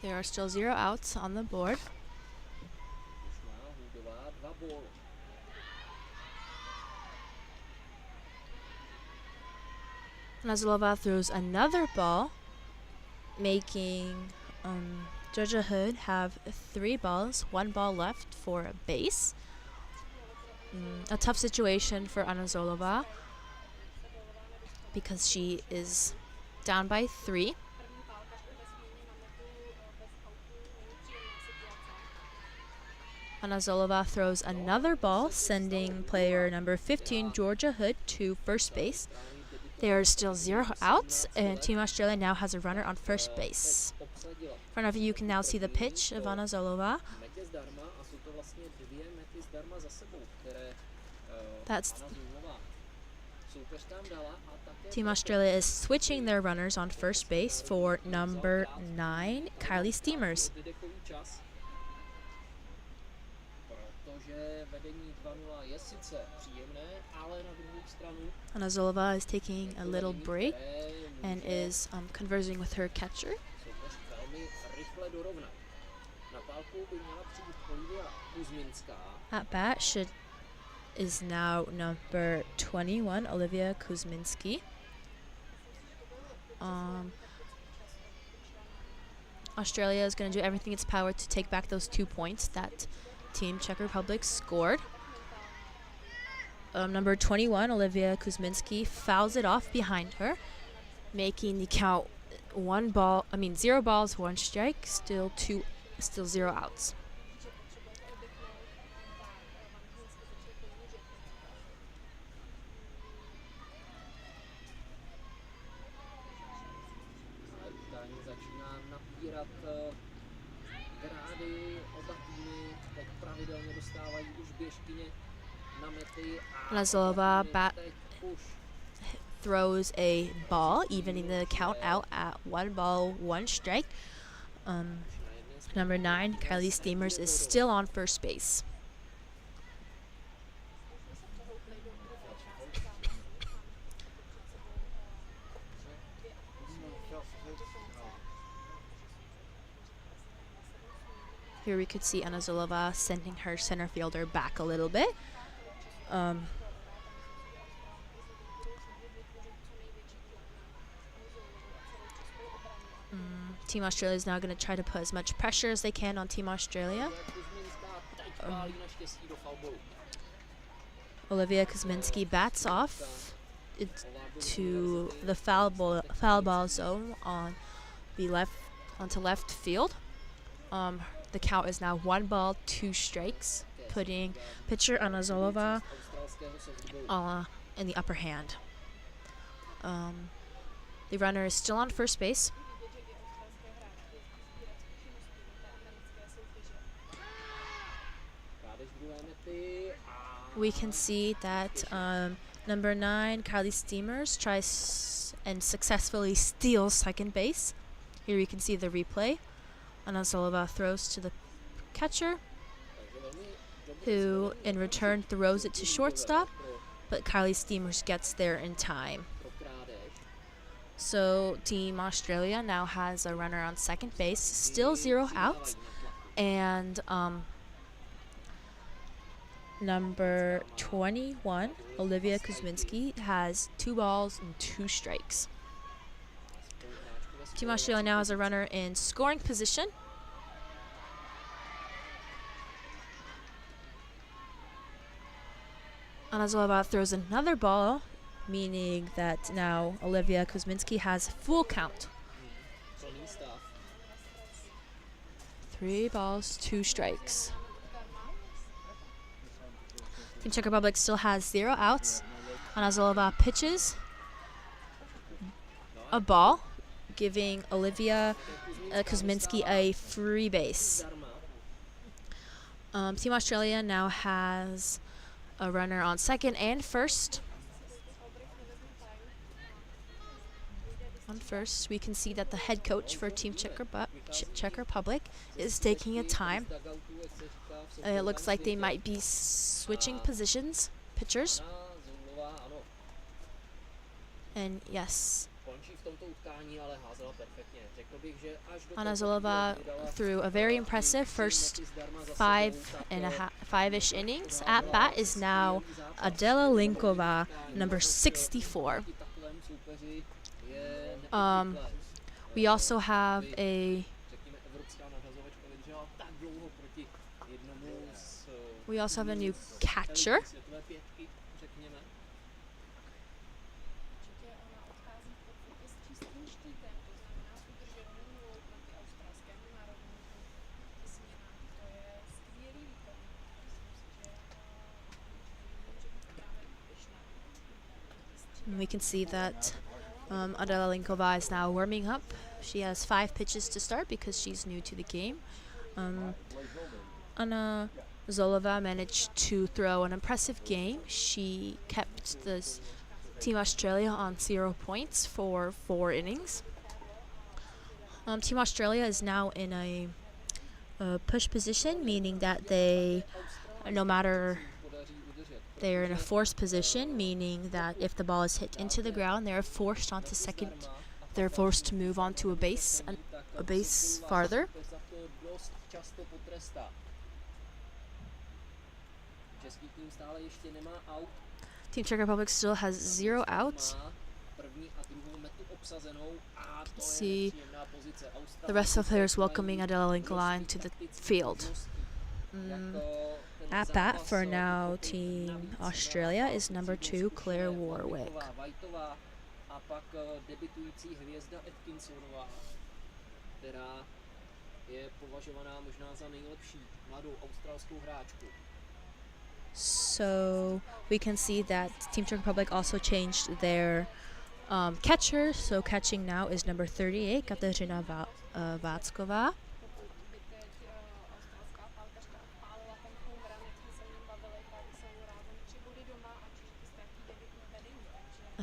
There are still 0 outs on the board. Anna Zolova throws another ball, making Georgia Hood have 3 balls, 1 ball left for a base. A tough situation for Anna Zolova because she is down by 3. Anna Zolova throws another ball, sending player number 15, Georgia Hood, to first base. There are still 0 outs, and Team Australia now has a runner on first base. In front of you can now see the pitch of Anna Zolova. Team Australia is switching their runners on first base for number 9, Kylie Steamers. Anna Zolova is taking a little break and is conversing with her catcher. At bat is now number 21, Olivia Kuzminski. Australia is going to do everything in its power to take back those 2 points that Team Czech Republic scored. Number 21, Olivia Kuzminski, fouls it off behind her, making the count 0 balls, 1 strike, still 0 outs. dostávají už běžkyně na mety a Anazolová teď už throws a ball, evening the count out at 1 ball, 1 strike. Number 9, Kylie Steamers, is still on first base. Here we could see Anazolova sending her center fielder back a little bit. Team Australia is now going to try to put as much pressure as they can on Team Australia. Olivia Kuzminski bats off to the foul ball zone on the onto left field. The count is now 1 ball, 2 strikes, putting pitcher Anazolova in the upper hand. The runner is still on first base. We can see that number 9, Kylie Steamers, tries and successfully steals second base. Here we can see the replay. Anazolova throws to the catcher, who in return throws it to shortstop, but Kylie Steamers gets there in time. So Team Australia now has a runner on second base, still 0 outs, and number 21, Olivia Kuzminski, has 2 balls and 2 strikes. Team Australia now has a runner in scoring position. Anazolova throws another ball, meaning that now Olivia Kuzminski has full count. 3 balls, 2 strikes. Team Czech Republic still has 0 outs. Anazolova pitches a ball, giving Olivia Kuzminski a free base. Team Australia now has a runner on second and first. On first, we can see that the head coach for Team Czech Republic is taking a time. It looks like they might be switching positions, pitchers. And yes, Anazolova threw a very impressive first 5-ish innings. At bat is now Adela Linková, number 64. We also have a new catcher. And we can see that Adela Linková is now warming up. She has 5 pitches to start because she's new to the game. Anazolova managed to throw an impressive game. She kept this Team Australia on 0 points for 4 innings. Team Australia is now in a push position, meaning that they're in a forced position, meaning that if the ball is hit into the ground, they're forced onto second. They're forced to move onto a base farther. Team Czech Republic still has 0 outs. See the rest of the players welcoming Adela Linková into the field. At bat for now, Team Australia is number 2, Claire Warwick. So we can see that Team Czech Republic also changed their catcher. So catching now is number 38, Kateřina Vácková.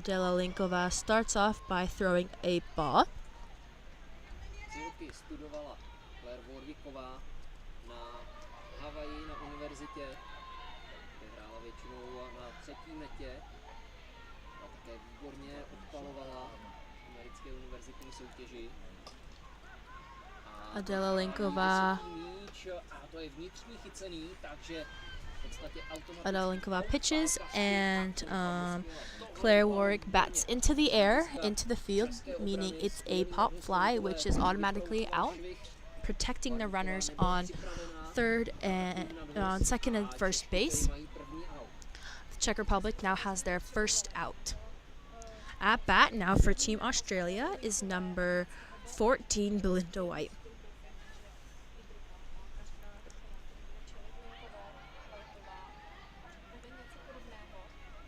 Adela Linková starts off by throwing a ball. 3 roky studovala Claire Warwicková na Havaji na univerzitě, kde hrála většinou na třetí metě a také výborně odpalovala americké univerzitní soutěži. A Adela Linková. má vysoký míč a to je vnitřní chycený, takže v podstatě automaticky Adela Linková pitches and Claire Warwick bats into the air, into the field, meaning it's a pop fly, which is automatically out, protecting the runners on second and first base. The Czech Republic now has their first out. At bat now for Team Australia is number 14, Belinda White.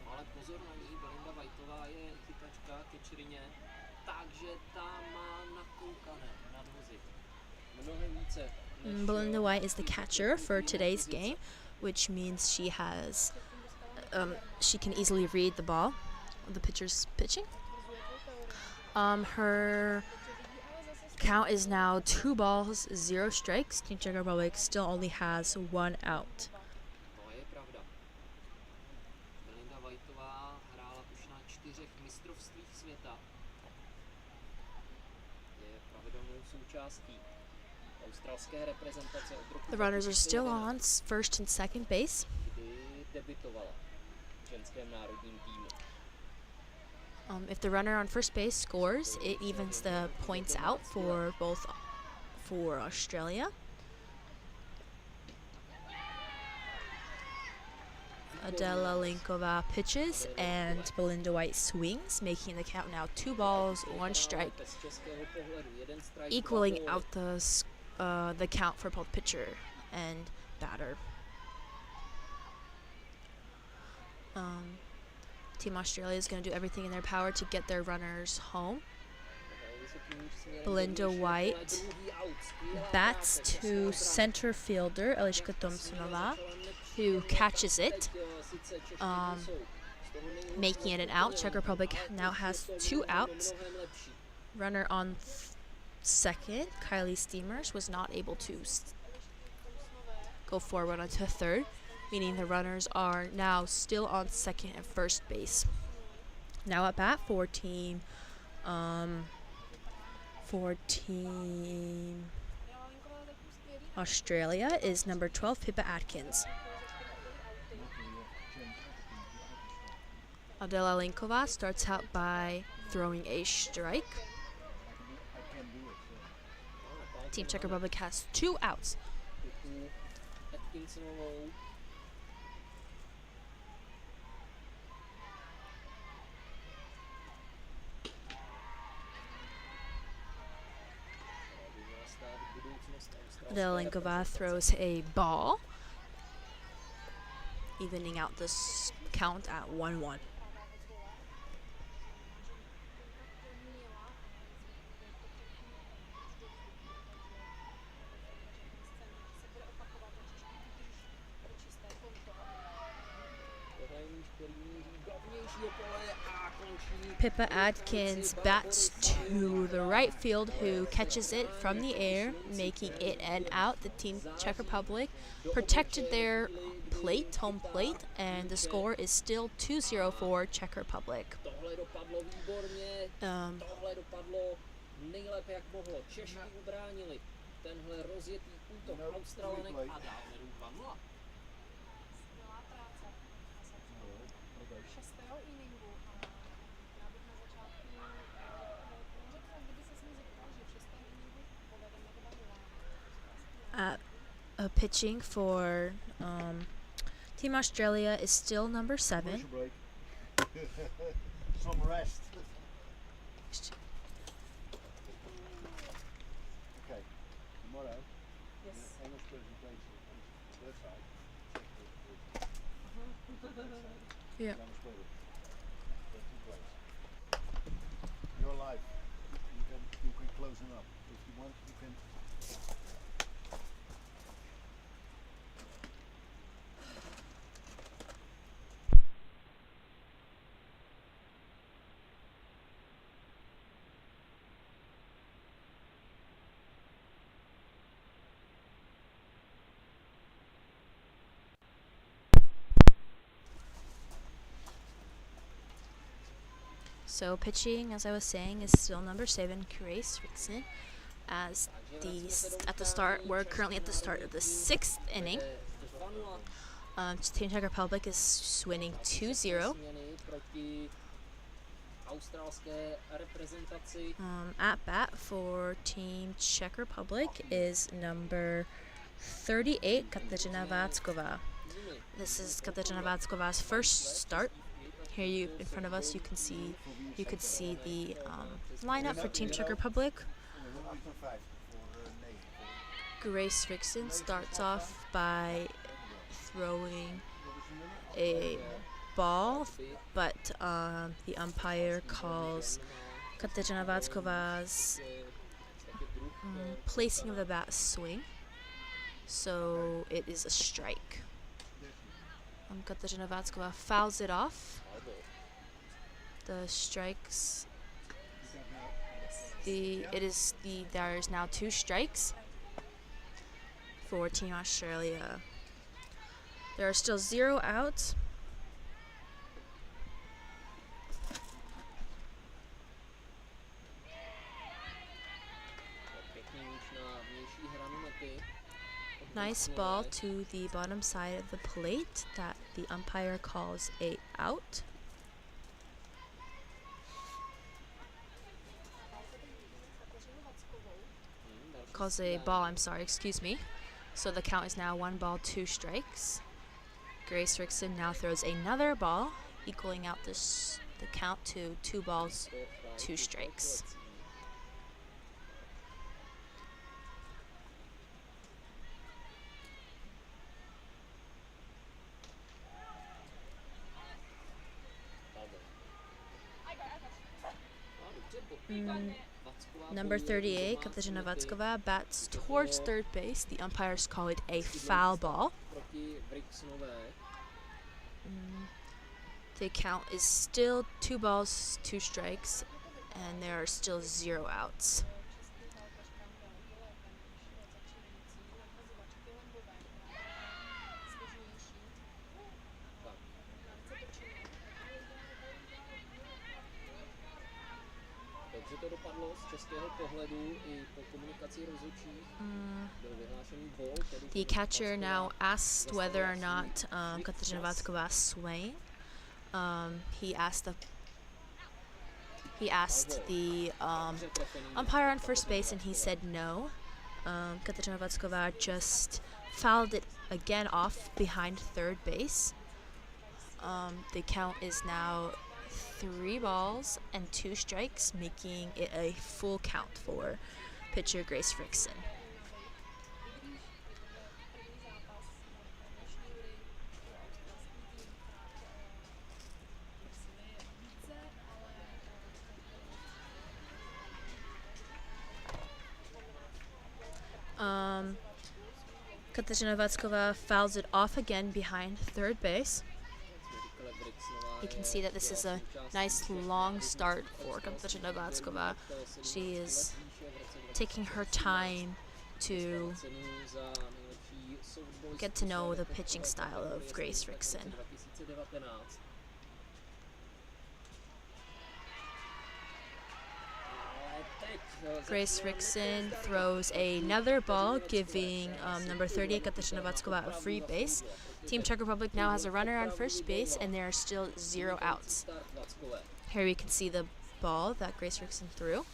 Ale pozor na ní, Belinda Whiteová je chytačka kečerině, takže ta má nakoukané nadvozy. Mnohem více. Belinda White is the catcher for today's game, which means she can easily read the ball, the pitcher's pitching. Her count is now 2 balls, 0 strikes. Team Czech Republic still only has 1 out. To je pravda. Belinda Whiteová hrála už na 4 mistrovstvích světa. Je pravidelnou součástí australské reprezentace od roku The runners are still 2011, on first and second base. kdy debitovala v ženském národním týmu. If the runner on first base scores, it evens the points out for Australia. Adela Linková pitches and Belinda White swings, making the count now 2 balls, 1 strike, Z českého pohledu jeden strike, equaling 2 out the count for both pitcher and batter. Team Australia is going to do everything in their power to get their runners home. Belinda White bats to center fielder Eliška Thompsonová, who catches it, making it an out. Czech Republic now has 2 outs. Runner on second, Kylie Steamers, was not able to go forward onto third, meaning the runners are now still on second and first base. Now at bat for Team Australia is number 12, Pippa Atkins. Adela Linková starts out by throwing a strike. Team Czech Republic has 2 outs. Atkinsonovou. Adela Linková throws a ball, evening out this count at 1-1. Pippa Atkins bats to the right field, who catches it from the air, making it an out. The Team Czech Republic protected their plate, home plate, and the score is still 2-0 for Czech Republic. Tohle dopadlo výborně, tohle dopadlo nejlépe jak mohlo. Češi ubránili tenhle rozjetý útok Australanek a dál vedou 2-0. Skvělá práce. Z 6. inningu a já bych na začátku neřekla, kdyby se mi zeptal, že v 6. inningu povedeme 2-0. Pitching for Team Australia is still number 7. Commercial break. Some rest. Okay. Tomorrow. Yes. English presentation. Third side. Yeah. Your life. You can close it up. If you want, you can. So pitching, as I was saying, is still number 7, Grace Rickson. At the start, we're currently at the start of the 6th inning. Team Czech Republic is winning 2-0. At bat for Team Czech Republic is number 38, Kateřina Vácková. This is Kateřina Vácková's first start. Here in front of us, you could see the lineup for Team Czech Republic. Grace Rickson starts off by throwing a ball, but the umpire calls Kateřina Vácková's placing of the bat swing, so it is a strike. Kateřina Vácková fouls it off. The strikes. There is now 2 strikes for Team Australia. There are still 0 outs. Nice ball to the bottom side of the plate that the umpire calls a out. Calls a ball, excuse me. So the count is now 1 ball, 2 strikes. Grace Rickson now throws another ball, equaling out the count to 2 balls, 2 strikes. Number 38, Kateřina Vácková, bats towards third base. The umpires call it a foul ball. The count is still 2 balls, 2 strikes, and there are still 0 outs. The catcher now asked whether or not Kateřina Vácková swung. He asked the umpire on first base, and he said no. Kateřina Vácková just fouled it again off behind third base. The count is now 3 balls and 2 strikes, making it a full count for pitcher Grace Rickson. Kateřina Vácková fouls it off again behind third base. You can see that this is a nice long start for Kateřina Vácková. She is taking her time to get to know the pitching style of Grace Rickson. Grace Rickson throws another ball, giving number 38, Kateřina Vácková, a free base. Team Czech Republic now has a runner on first base, and there are still 0 outs. Here we can see the ball that Grace Rickson threw.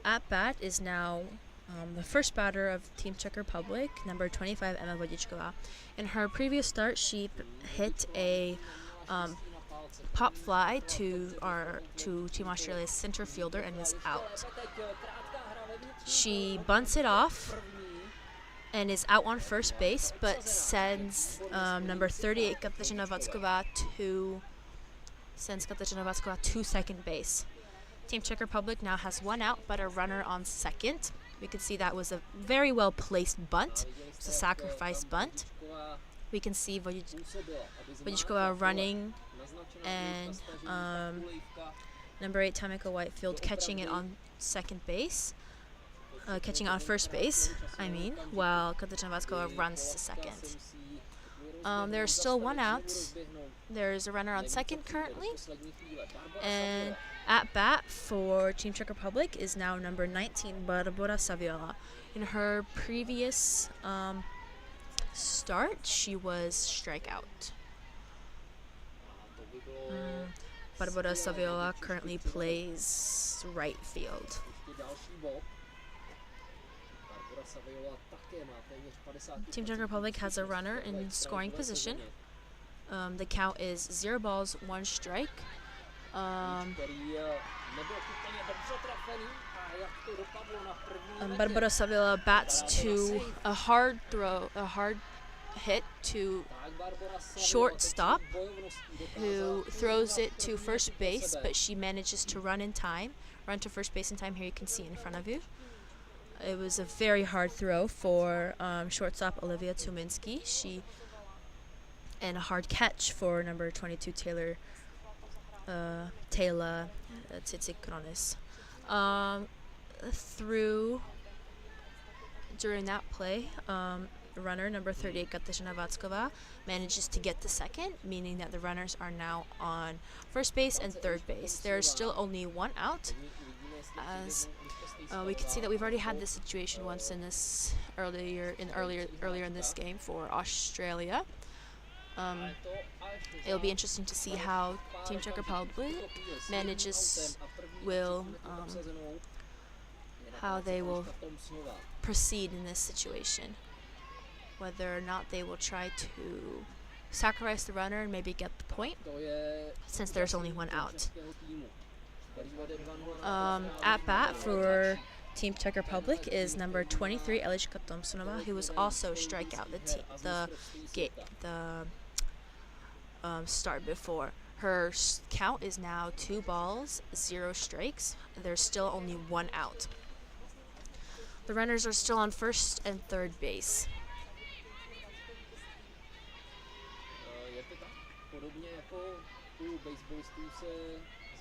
At bat is now the first batter of Team Czech Republic, number 25, Emma Vodičková. In her previous start, she hit a pop fly to Team Australia's center fielder and was out. She bunts it off and is out on first base, but sends number 38, Kateřina Vácková, to second base. Team Czech Republic now has 1 out, but a runner on second. We can see that was a very well placed bunt. It was a sacrifice bunt. We can see Vodičková running, and number 8, Tamika Whitefield, catching it on second base. Catching on first base, while Kateřina Vácková runs to second. There's still 1 out, There's a runner on second currently. And at bat for Team Czech Republic is now number 19, Barbora Saviola. In her previous start, she was strikeout. Barbora Saviola currently plays right field. Team Czech Republic has a runner in scoring position. The count is 0 balls, 1 strike. Barbora Saviola bats to a hard hit to shortstop, who throws it to first base, but she manages to run to first base in time. Here you can see in front of you. It was a very hard throw for shortstop Olivia Tuminski. And a hard catch for number 22 Taylor Tsitsikronis. During that play, runner number 38 Kateřina Vácková manages to get to second, meaning that the runners are now on first base and third base. There's still only 1 out, as we can see that we've already had this situation once in this earlier in this game for Australia. It'll be interesting to see how Team Czech Republic how they will proceed in this situation. Whether or not they will try to sacrifice the runner and maybe get the point, since there's only 1 out. At bat for Team Czech Republic is number 23 Eliška Thompsonová, who was also strikeout the start before. Her count is now 2 balls, 0 strikes. There's still only 1 out. The runners are still on first and third base. U baseballistů se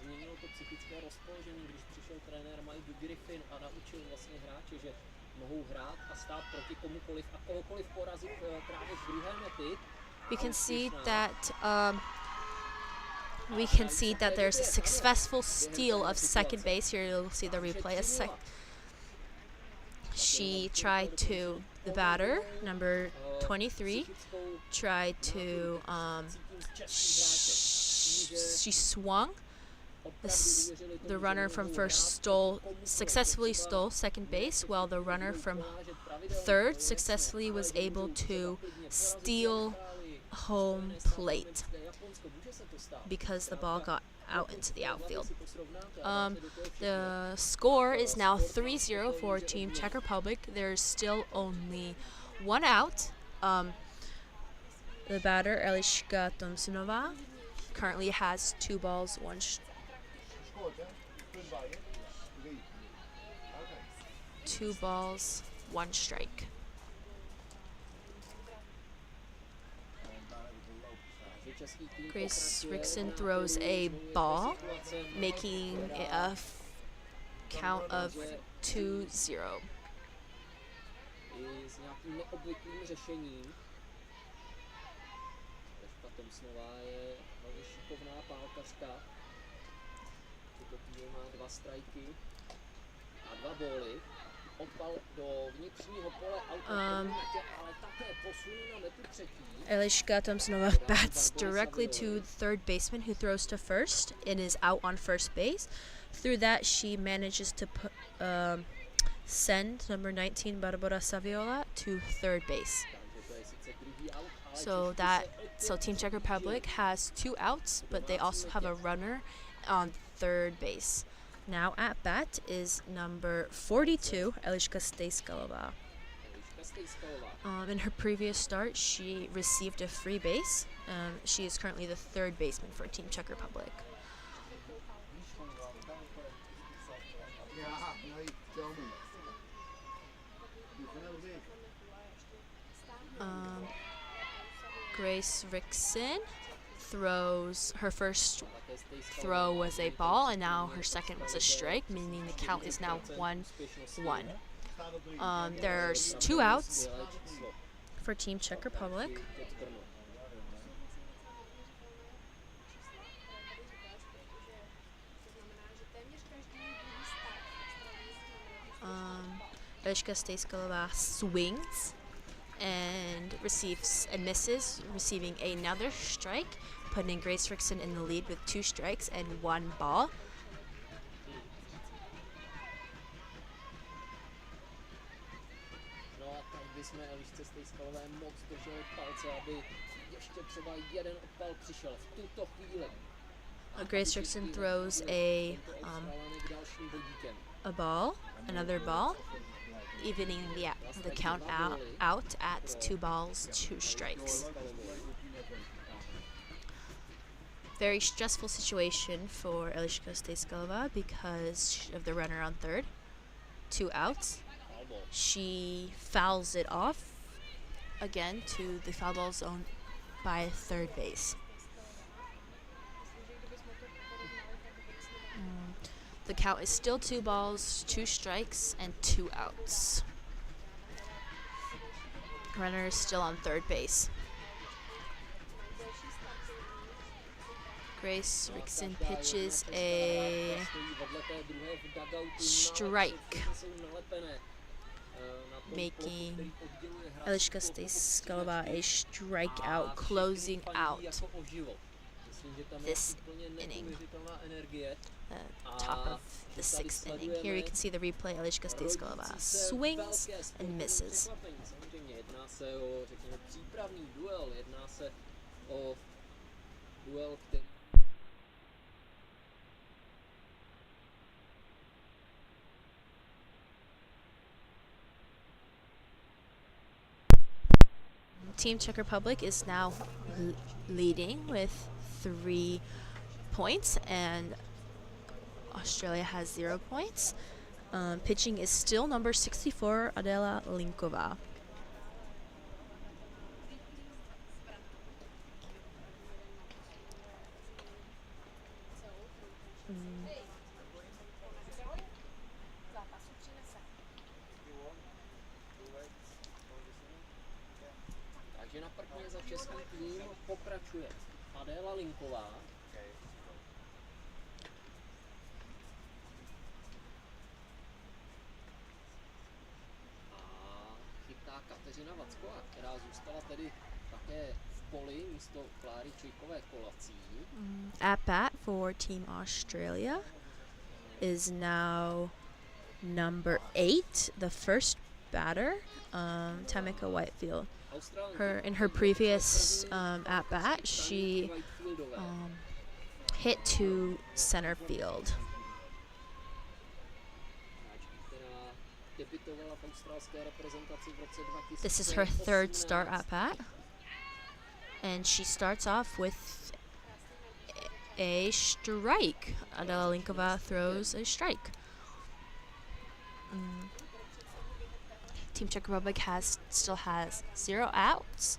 změnilo to psychické rozpoložení, když přišel trenér Mike Griffin a naučil vlastně hráče, že mohou hrát a stát proti komukoliv a kohokoliv porazit právě z druhé mety. We can see that there's a successful steal of second base. Here you'll see the replay. The batter, number 23, tried to, she swung. The runner from first successfully stole second base, while the runner from third successfully was able to steal home plate because the ball got out into the outfield. The score is now 3-0 for Team Czech Republic. There's still only 1 out. The batter, Eliška Thompsonová, currently has 2 balls, 1 strike. Grace Rickson throws a ball, making it a count of 2-0. Thompsonová je velmi šikovná pálkařka. Tuto chvíli má 2 strajky a 2 bóly. Odpal do vnitřního pole ale také posunu na metu třetí. Eliška Thompsonová bats directly to the third baseman, who throws to first and is out on first base. Through that, she manages to send number 19 Barbora Saviola to third base. So Team Czech Republic has 2 outs, but they also have a runner on third base. Now at bat is number 42, Eliška Stejskalová. In her previous start, she received a free base. She is currently the third baseman for Team Czech Republic. Grace Rickson throws, her first throw was a ball, and now her second was a strike, meaning the count is now 1-1. There's 2 outs for Team Czech Republic. Eliška Stejskalová swings and misses, receiving another strike, putting Grace Rickson in the lead with 2 strikes and 1 ball. No a tak bychom Elišce Stejskalové moc drželi palce, aby ještě třeba jeden odpal přišel v tuto chvíli. Grace Rickson throws a ball, another ball, evening the count out at 2 balls, 2 strikes. Very stressful situation for Eliška Stejskalova because of the runner on third. 2 outs. She fouls it off again to the foul ball zone by third base. The count is still 2 balls, 2 strikes, and 2 outs. Runner is still on third base. Grace Rickson pitches a strike, making Eliška Stejskalova a strikeout, closing out this inning. Top of the 6th inning. Here we can see the replay. Eliška Stejskalova swings and misses. Jedná se o, řekněme, přípravný duel, jedná se o duel, který Team Czech Republic is now leading with 3 points, and Australia has 0 points. Pitching is still number 64, Adela Linková. Takže na první za český tým pokračuje Adela Linková. A chytá Kateřina Vacková, která zůstala tedy také v poli místo Kláry Čejkové-Kolací. At bat for Team Australia is now number 8, the first batter, Tamika Whitefield. In her previous at bat, she hit to center field. This is her 3rd start at bat, and she starts off with a strike. Adela Linková throws a strike. Team Czech Republic still has 0 outs.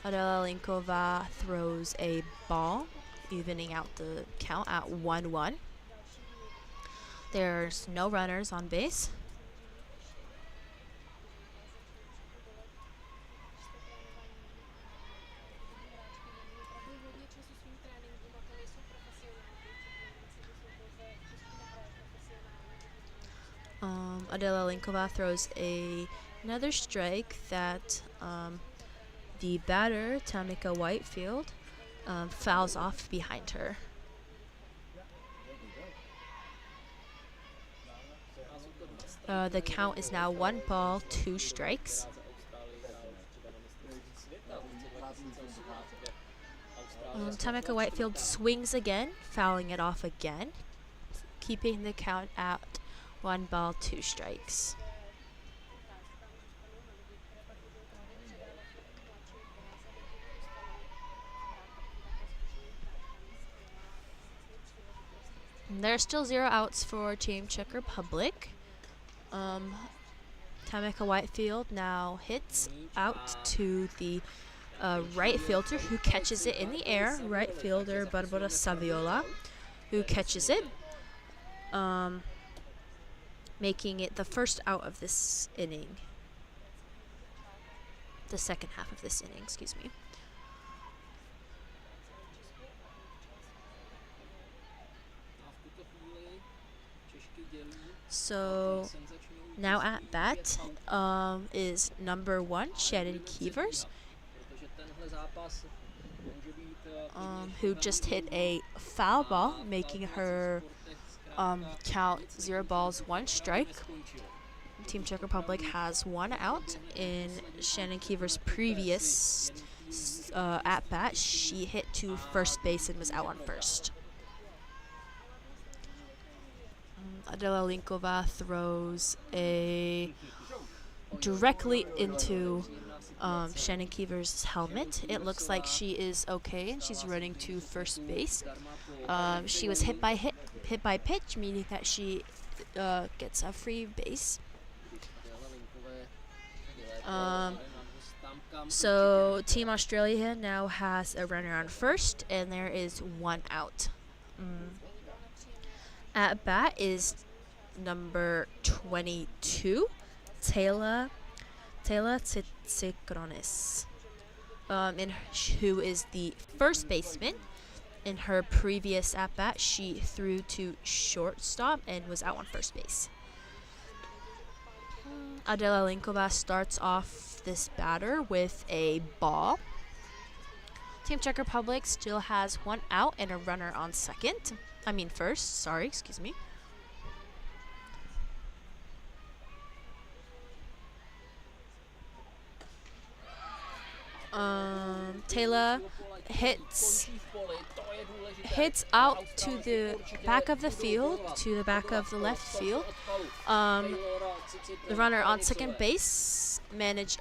Adela Linková throws a ball, evening out the count at 1-1. There's no runners on base. Adela Linková throws another strike that the batter, Tamika Whitefield, fouls off behind her. The count is now 1 ball, 2 strikes. Tamika Whitefield swings again, fouling it off again, keeping the count at 1 ball, 2 strikes. And there are still 0 outs for Team Czech Republic. Tamika Whitefield now hits out to the right fielder, who catches it in the air. Right fielder Barbara Saviola, who catches it, making it the first out of this inning. The second half of this inning, excuse me. So now at bat is number 1, Shannon Keevers, who just hit a foul ball, making her count 0 balls, 1 strike. Team Czech Republic has 1 out. In Shannon Keevers' previous at bat, she hit to first base and was out on first. Adela Linková throws a directly into Shannon Keevers' helmet. It looks like she is okay and she's running to first base. She was hit by pitch, meaning that she gets a free base. So Team Australia now has a runner on first, and there is 1 out. At bat is number 22, Taylor Tsikronis, who is the first baseman. In her previous at bat, she threw to shortstop and was out on first base. Adela Linková starts off this batter with a ball. Team Czech Republic still has 1 out and a runner on first. Sorry, excuse me. Taylor hits out to the back of the field, to the back of the left field. The runner on second base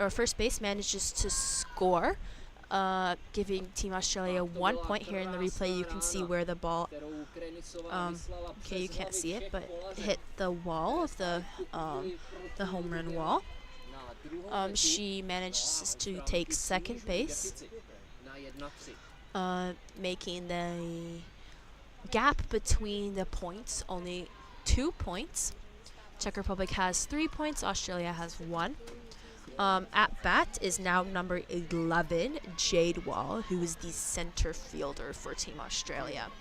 first base manages to score, giving Team Australia 1 point. Here in the replay, you can see where the ball, okay, you can't see it, but hit the wall of the home run wall. She manages to take second base, making the gap between the points only 2 points. Czech Republic has 3 points, Australia has 1. At bat is now number 11, Jade Wall, who is the center fielder for Team Australia.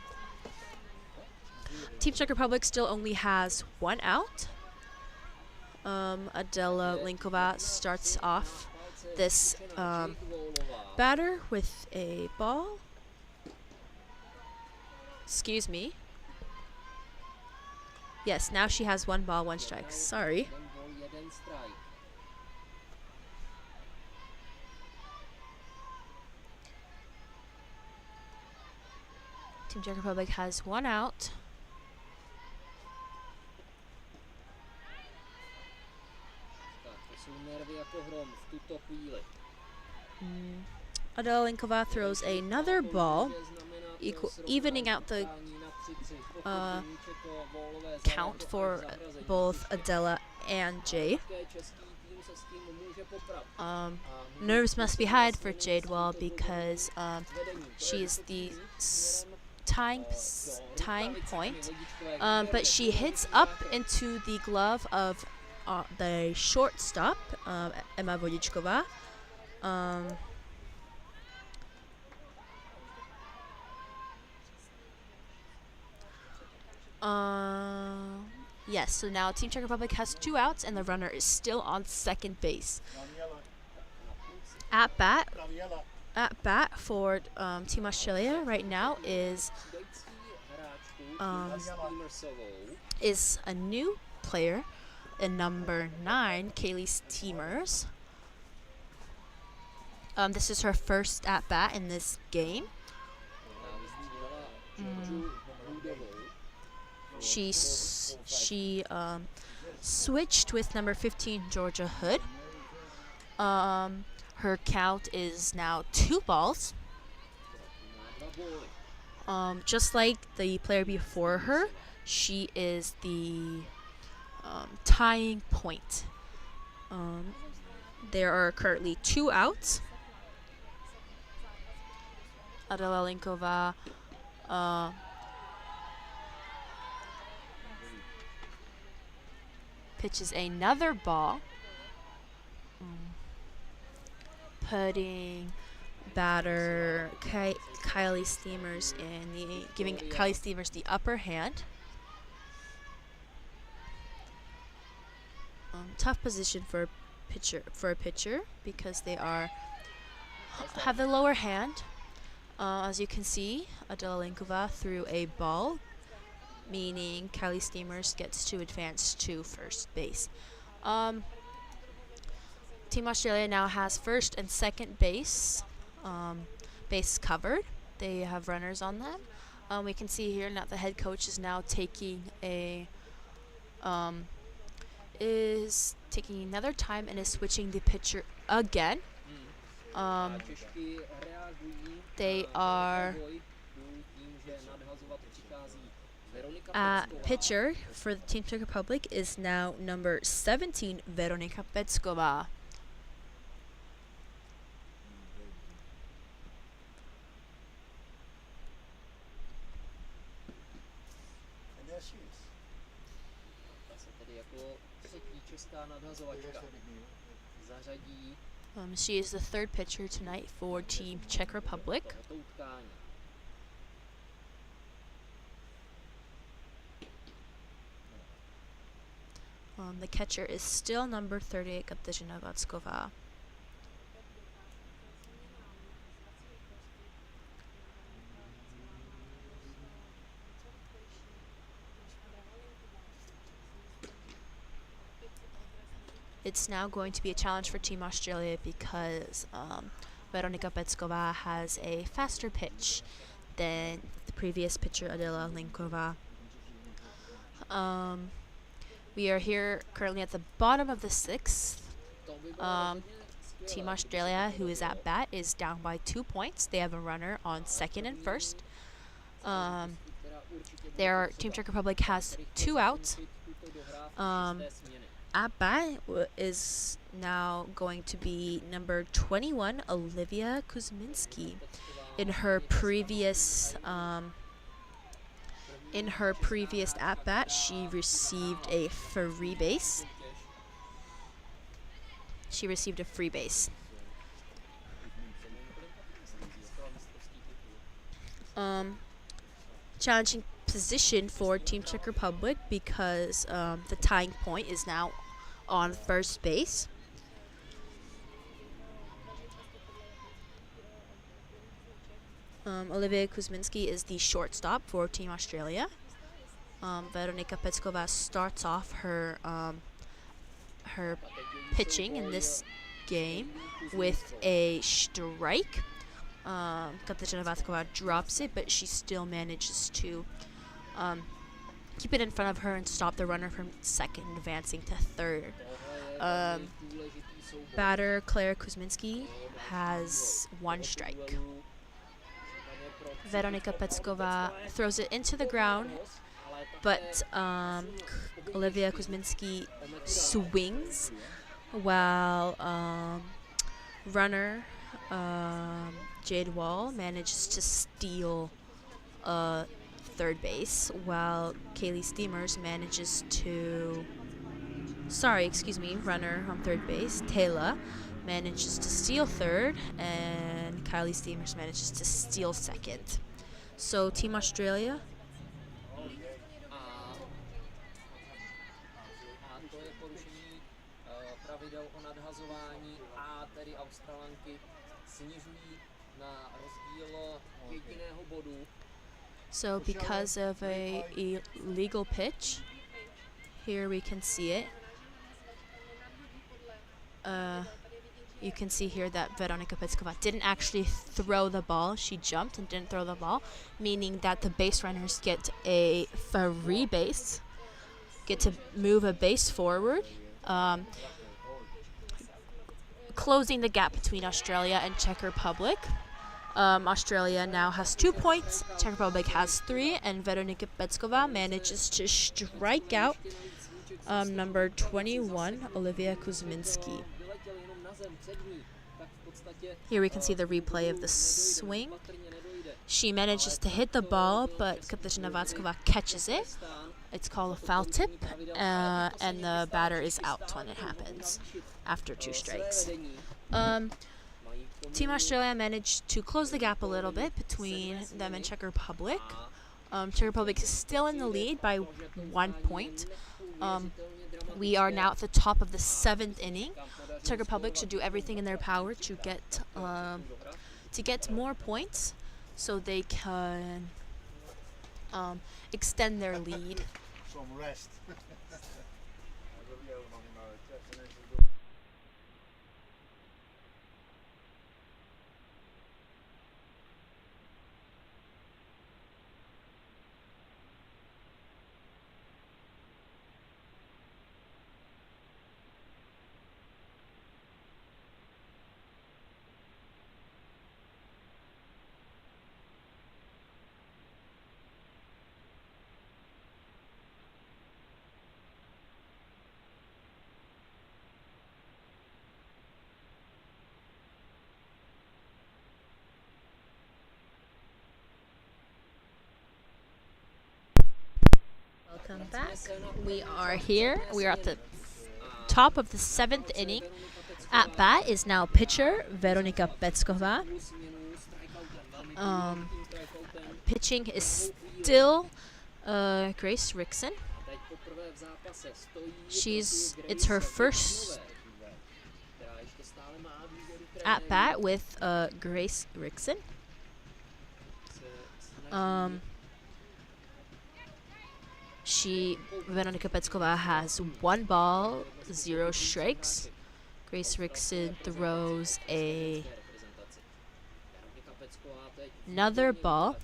Team Czech Republic still only has 1 out. Adela Linková starts off this batter with a ball. Excuse me. Yes, now she has 1 ball, 1 strike. Sorry. Team Czech Republic has 1 out. Adela Linková throws another ball, evening out the count for both Adela and Jade. Nerves must be high for Jade Wall because she is the tying point, but she hits up into the glove of the shortstop, Emma Vodičková. Yes, so now Team Czech Republic has 2 outs and the runner is still on second base. At bat for Team Australia right now is a new player, number 9, Kaylee Steamers. This is her first at bat in this game. She switched with number 15, Georgia Hood. Her count is now 2 balls. Just like the player before her, she is the tying point. There are currently 2 outs. Adela Linková pitches another ball, putting batter Kylie Steamers giving Kylie Steamers the upper hand. tough position for a pitcher because they have the lower hand. As you can see, Adela Linkova threw a ball, meaning Kylie Steamers gets to advance to first base. Team Australia now has first and second base covered. They have runners on them. We can see here that the head coach is now taking another time and is switching the pitcher again. They are pitcher for the Team Czech Republic is now number 17, Veronika Pecková. And there she is. She is the third pitcher tonight for Team Czech Republic. The catcher is still number 38, Kateřina Vacková. It's now going to be a challenge for Team Australia because Veronika Pecková has a faster pitch than the previous pitcher, Adela Linkova. We are here currently at the bottom of the sixth. Team Australia, who is at bat, is down by 2 points. They have a runner on second and first. Team Czech Republic has 2 outs. At bat is now going to be number 21, Olivia Kuzminski. In her previous at bat, she received a free base. Challenging position for Team Czech Republic because the tying point is now on first base. Olivia Kuzminski is the shortstop for Team Australia. Veronika Pecková starts off her pitching in this game with a strike. Kateřina Vacková drops it, but she still manages to keep it in front of her and stop the runner from second, advancing to third. Batter Claire Kuzminski has 1 strike. Veronika Pecková throws it into the ground, but Olivia Kuzminski swings while runner Jade Wall manages to steal third base, while Kaylee Steamers manages to runner on third base, Taylor, manages to steal third, and Kylie Steamers manages to steal second. So Team Australia So because of a illegal pitch, here we can see it. You can see here that Veronika Pecková didn't actually throw the ball. She jumped and didn't throw the ball, meaning that the base runners get a free base, get to move a base forward, closing the gap between Australia and Czech Republic. Australia now has 2 points, Czech Republic has 3, and Veronika Pecková manages to strike out number 21, Olivia Kuzminski. Here we can see the replay of the swing. She manages to hit the ball, but Kateřina Vacková catches it. It's called a foul tip, and the batter is out when it happens after 2 strikes. Team Australia managed to close the gap a little bit between them and Czech Republic. Czech Republic is still in the lead by 1 point. We are now at the top of the 7th inning. Czech Republic should do everything in their power to get more points so they can extend their lead. Some rest. Welcome back. We are here. We are at the top of the 7th inning. At bat is now pitcher Veronika Pecková. Pitching is still Grace Rickson. It's her first at bat with Grace Rickson. Veronika Pecková has 1 ball, 0 strikes. Grace Rickson throws another ball.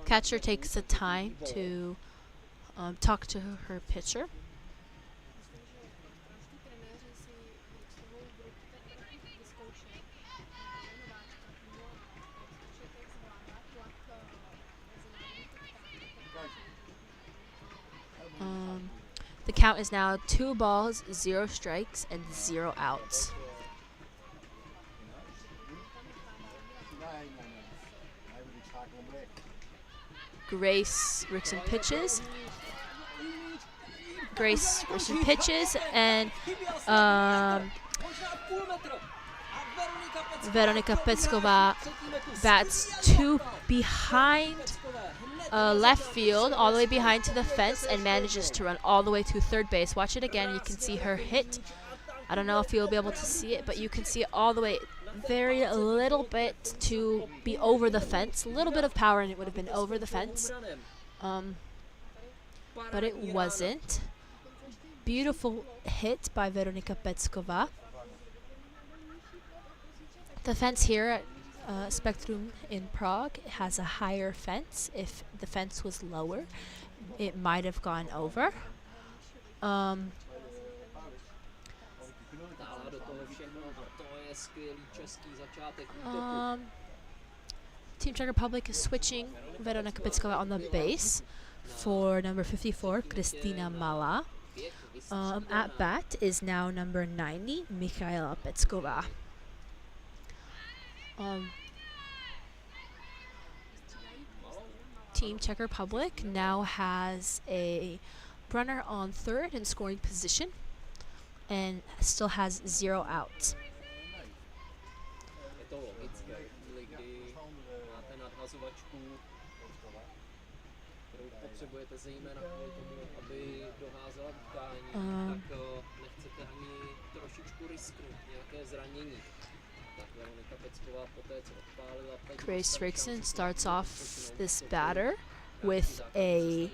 Catcher takes the time to talk to her pitcher. The count is now 2 balls, 0 strikes, and 0 outs. Grace Rickson pitches. And Veronika Pecková bats to behind left field, all the way behind to the fence, and manages to run all the way to third base. Watch it again. You can see her hit. I don't know if you'll be able to see it, but you can see it all the way, very little bit to be over the fence. A little bit of power and it would have been over the fence. But it wasn't. Beautiful hit by Veronika Pecková. The fence here at Spectrum in Prague has a higher fence. If the fence was lower, it might have gone over. Team Czech Republic is switching Veronika Pecková on the base for number 54, Kristýna Malá. At bat is now number 90, Michaela Pecková. Team Czech Republic now has a runner on third in scoring position and still has 0 outs. Grace Rickson starts off this batter with a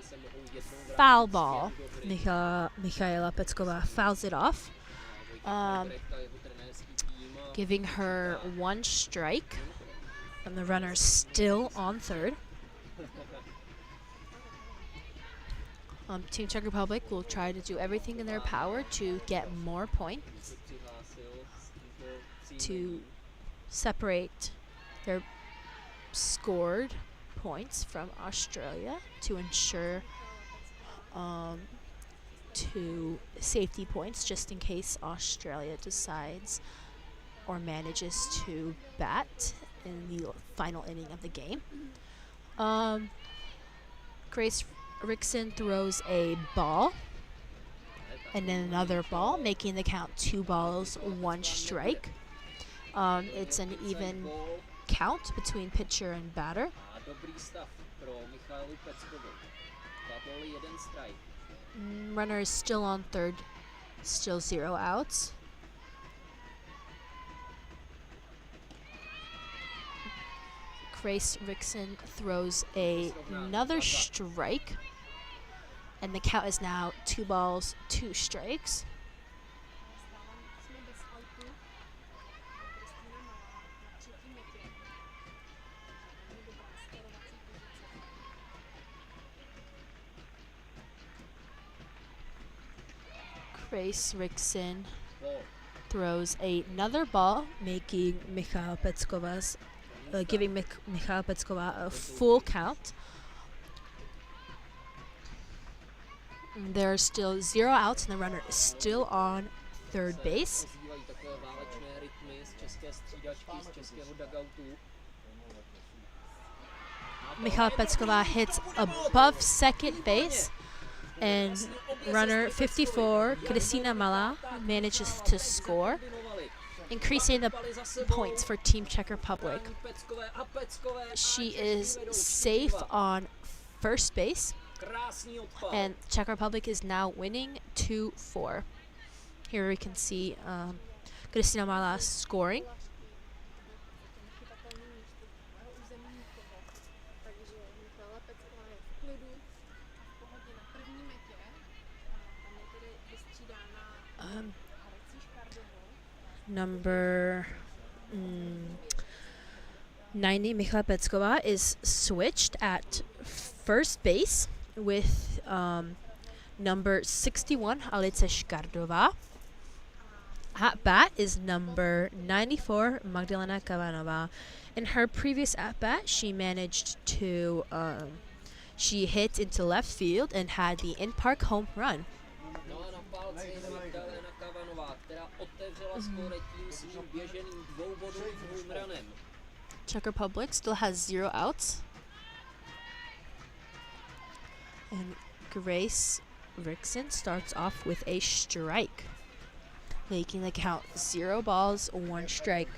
foul ball. Michaela Pecková fouls it off, giving her 1 strike, and the runner's still on third. Team Czech Republic will try to do everything in their power to get more points, to separate their scored points from Australia, to ensure 2 safety points just in case Australia decides or manages to bat in the final inning of the game. Grace Rickson throws a ball and then another ball, making the count 2 balls, 1 strike. It's an even count between pitcher and batter. Dva bóly, jeden strike. Runner is still on third, still 0 outs. Grace Rickson throws another strike, and the count is now 2 balls, 2 strikes. Jsme bez autu. Kristýna Malá na třetí metě. Velmi dobrá skorovací pozice. Grace Rickson Ball. throws another ball, making Michal Peckova's, giving Michal Peckova a full count. There are still 0 outs, and the runner is still on third base. Ozývají takové válečné rytmy z české střídačky, z českého dugoutu. Michal Peckova hits above second base, and runner 54, Kristýna Malá, manages to score, increasing the points for Team Czech Republic. She is safe on first base, Krásný odpad. and Czech Republic is now winning 2-4. Here we can see Kristýna Malá scoring. Chytatelný místo svého území nikoho. Takže Michala Pecková je v klidu a v pohodě na první metě. A tam je tedy vystřídána Alecí Škardovou. Number 90, Michal Peckova, is switched at first base with number 61, Alice Škardová. At bat is number 94, Magdalena Kavanová. In her previous at bat, she managed to she hit into left field and had the in-park home run. No a na pálci je Magdalena Kavanová, která otevřela skóre tím svým běženým dvoubodovým homerunem. Czech Republic still has 0 outs. And Grace Rickson starts off with a strike, making the count 0 balls, 1 strike.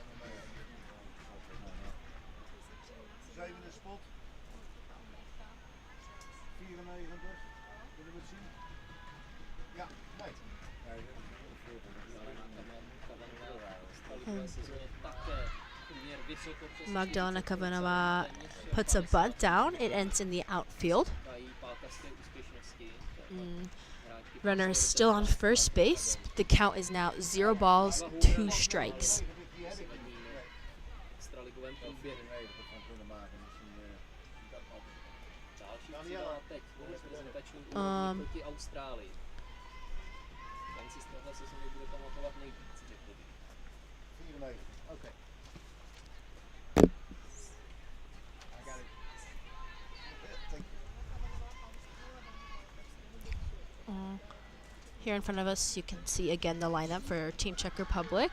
Zevende spot. 94. Willen we het zien? Ja, nee. Magdalena Kavanová puts a bunt down. It ends in the outfield. Runner is still on first base. The count is now 0 balls, 2 strikes. Okay. I got it. Thank you. Here in front of us, you can see again the lineup for Team Czech Republic.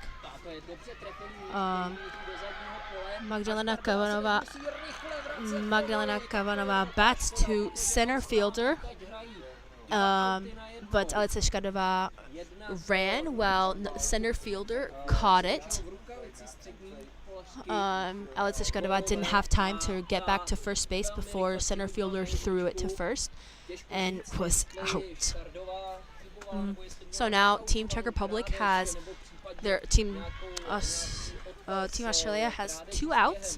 Magdalena Kavanová bats to center fielder, but Alice Škardová ran while center fielder caught it. Alice Škardová didn't have time to get back to first base before center fielder threw it to first and was out. So now Team Czech Republic has their Team Australia has 2 outs.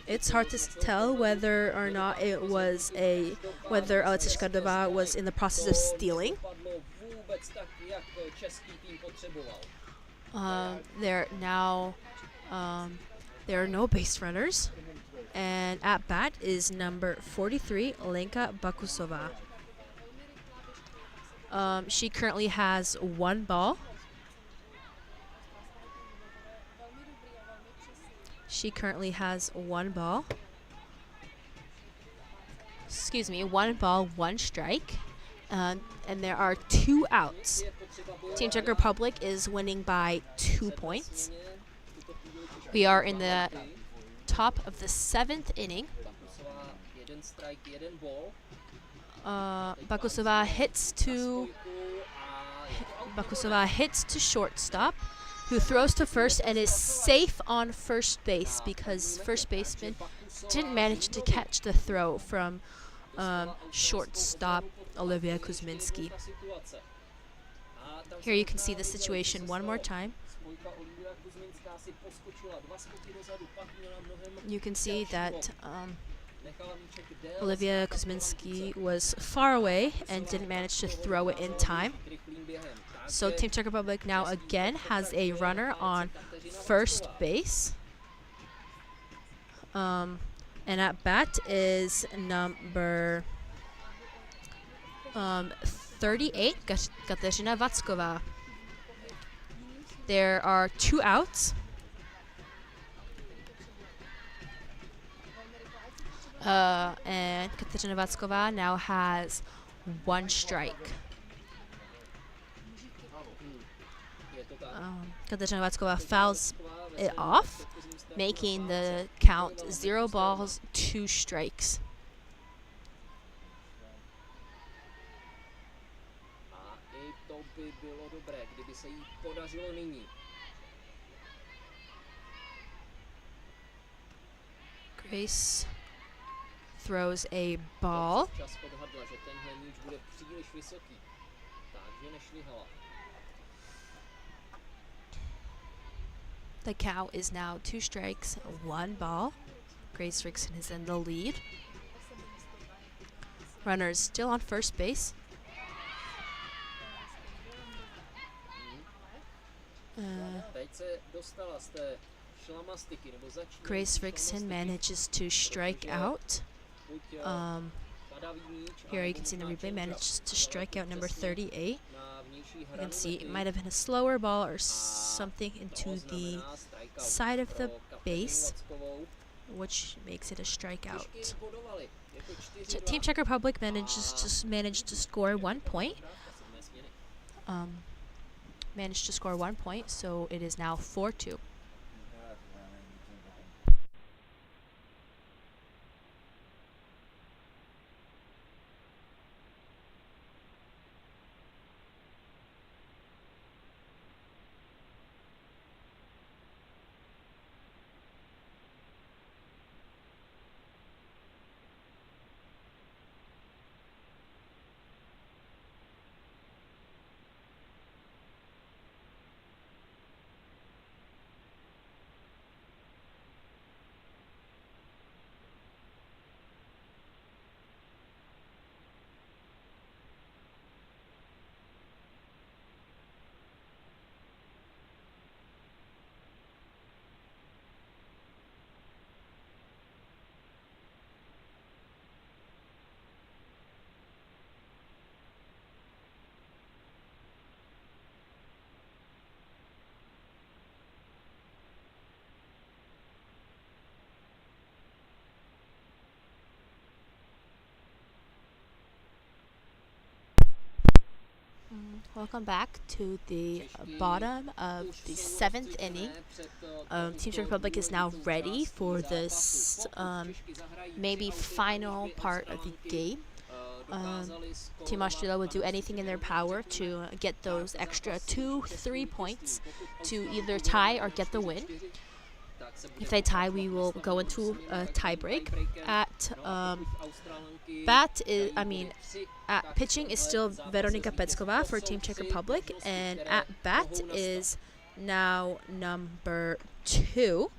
It's hard to tell whether or not whether Alice Škardová was in the process of stealing. There are no base runners, and at bat is number 43, Lenka Bakusová. She currently has 1 ball. She currently has 1 ball. Excuse me, 1 ball, 1 strike. And there are 2 outs. Team Czech Republic is winning by 2 points. We are in the top of the 7th inning. Bakusová hits to shortstop, who throws to first and is safe on first base because first baseman didn't manage to catch the throw from shortstop Olivia Kuzminsky. Here you can see the situation one more time. You can see that Olivia Kuzminsky was far away and didn't manage to throw it in time. So Team Czech Republic now again has a runner on first base. And at bat is number 38, Kateřina Vacková. There are 2 outs. And Kateřina Vacková now has 1 strike. Kateřina Vacková fouls it off, making the count 0 balls, 2 strikes. Grace throws a ball. The count is now 2 strikes, 1 ball. Grace Rickson is in the lead. Runner is still on first base. Grace Rickson manages to strike out. Here you can see in the replay, manages to strike out number 38. You can see it might have been a slower ball or something into the side of the base, which makes it a strikeout. Team Czech Republic managed to score 1 point. Managed to score 1 point, so it is now 4-2. Welcome back to the bottom of the 7th inning. Team Czech Republic is now ready for this maybe final part of the game. Team Australia will do anything in their power to get those extra 2-3 points to either tie or get the win. If they tie, we will go into a tie break. At pitching is still Veronika Pecková for Team Czech Republic, and at bat is now number 2,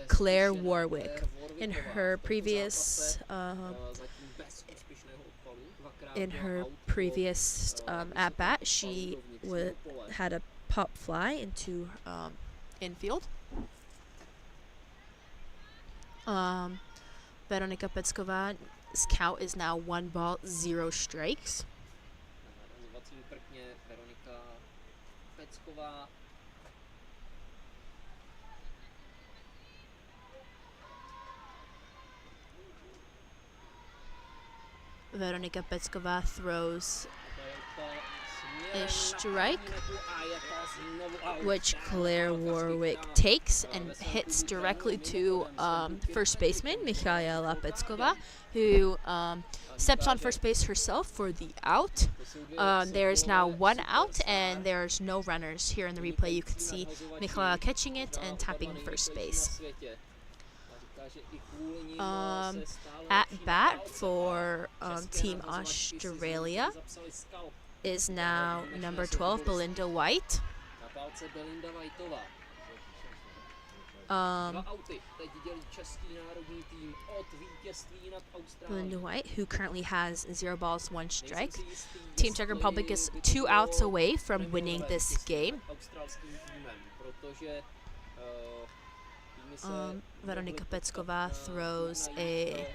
Claire Warwick. In her previous at bat, she had a pop fly into infield. Veronika Pecková's count is now 1 ball, 0 strikes. Veronika Pecková throws a strike, which Claire Warwick takes and hits directly to first baseman Michaela Pecková, who steps on first base herself for the out. There is now 1 out and there's no runners. Here in the replay you can see Michaela catching it and tapping first base. At bat for Team Australia is now number 12, Belinda White. Belinda White, who currently has 0 balls, 1 strike. Team Czech Republic is 2 outs away from winning this game. Veronika Pecková throws a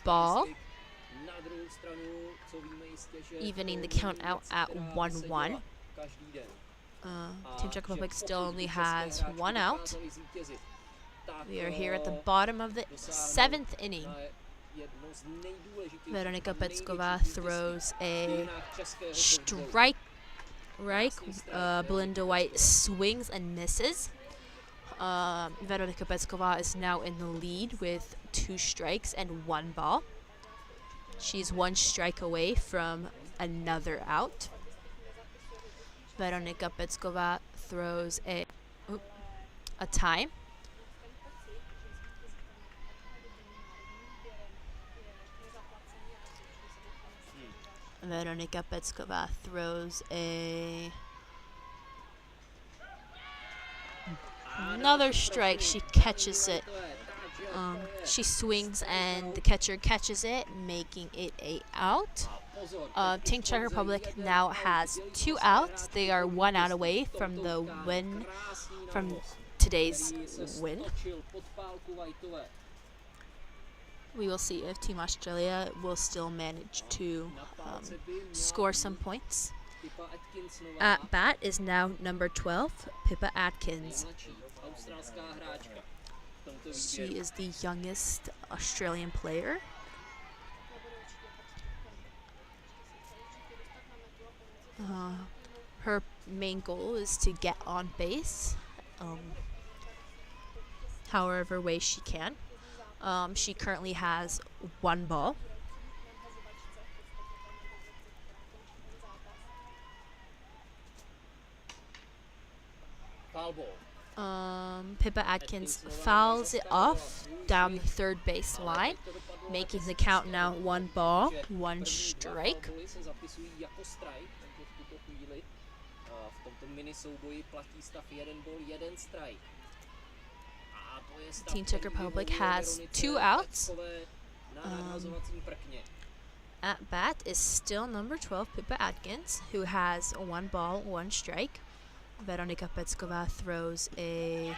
ball, evening the count out at 1-1. Team Czech Republic still only has 1 out. We are here at the bottom of the 7th inning. Veronika Pecková throws a strike. Belinda White swings and misses. Veronika Pecková is now in the lead with 2 strikes and 1 ball. She's 1 strike away from another out. Veronika Pecková throws a tie. Veronika Pecková throws another strike. She catches it. She swings and the catcher catches it, making it a out. Team Czech Republic now has 2 outs. They are 1 out away from the win, from today's win. We will see if Team Australia will still manage to score some points. At bat is now number 12, Pippa Atkins. She is the youngest Australian player. Her main goal is to get on base, however way she can. She currently has 1 ball. Foul ball. Pippa Atkins fouls it off down the 3rd base line, making the count now 1 ball, 1 strike. Team Czech Republic has 2 outs. At bat is still number 12, Pippa Atkins, who has 1 ball, 1 strike. Veronika Pecková throws a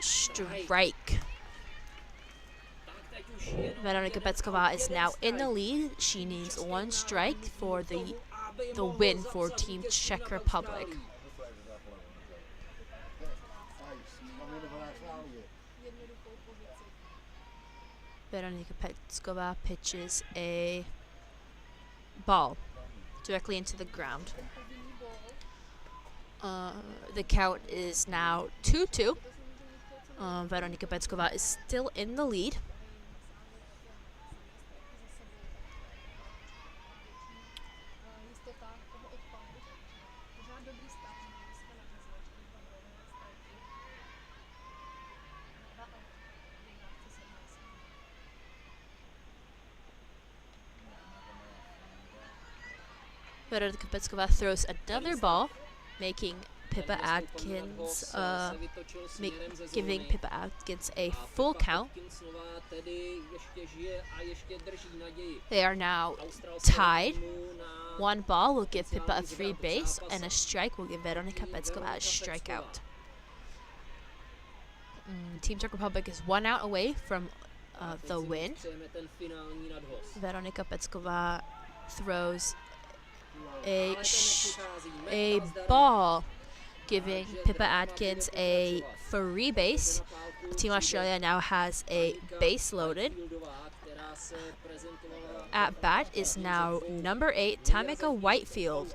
strike. Veronika Pecková is now in the lead. She needs 1 strike for the win for Team Czech Republic. Veronika Pecková pitches a ball directly into the ground. The count is now 2-2. Veronika Pecková is still in the lead. Veronika Pecková throws another ball, making Pippa Atkins, giving Pippa Atkins a full count. They are now tied. 1 ball will give Pippa a free base, and a strike will give Veronika Pecková a strikeout. Team Czech Republic is 1 out away from the win. Veronika Pecková throws a ball, giving Pippa Atkins a free base. Team Australia now has a base loaded. At bat is now number 8, Tamika Whitefield,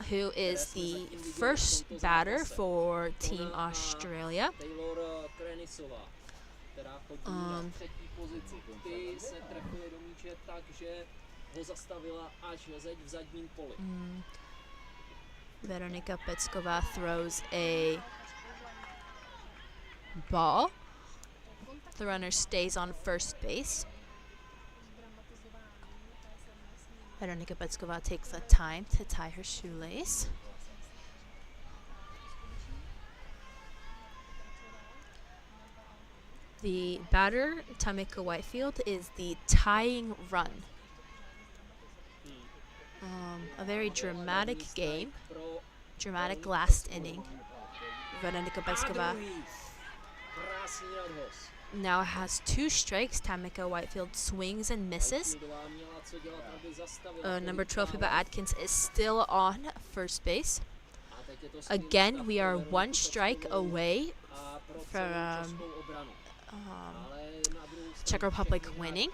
who is the first batter for Team Australia. Veronika Pecková throws a ball. The runner stays on first base. Veronika Pecková takes the time to tie her shoelace. The batter, Tamika Whitefield, is the tying run. A very dramatic game, dramatic last inning. Veronika Pecková now has 2 strikes. Tamika Whitefield swings and misses. Number 12, Pippa Atkins, is still on first base. Again, we are 1 strike away from Czech Republic winning.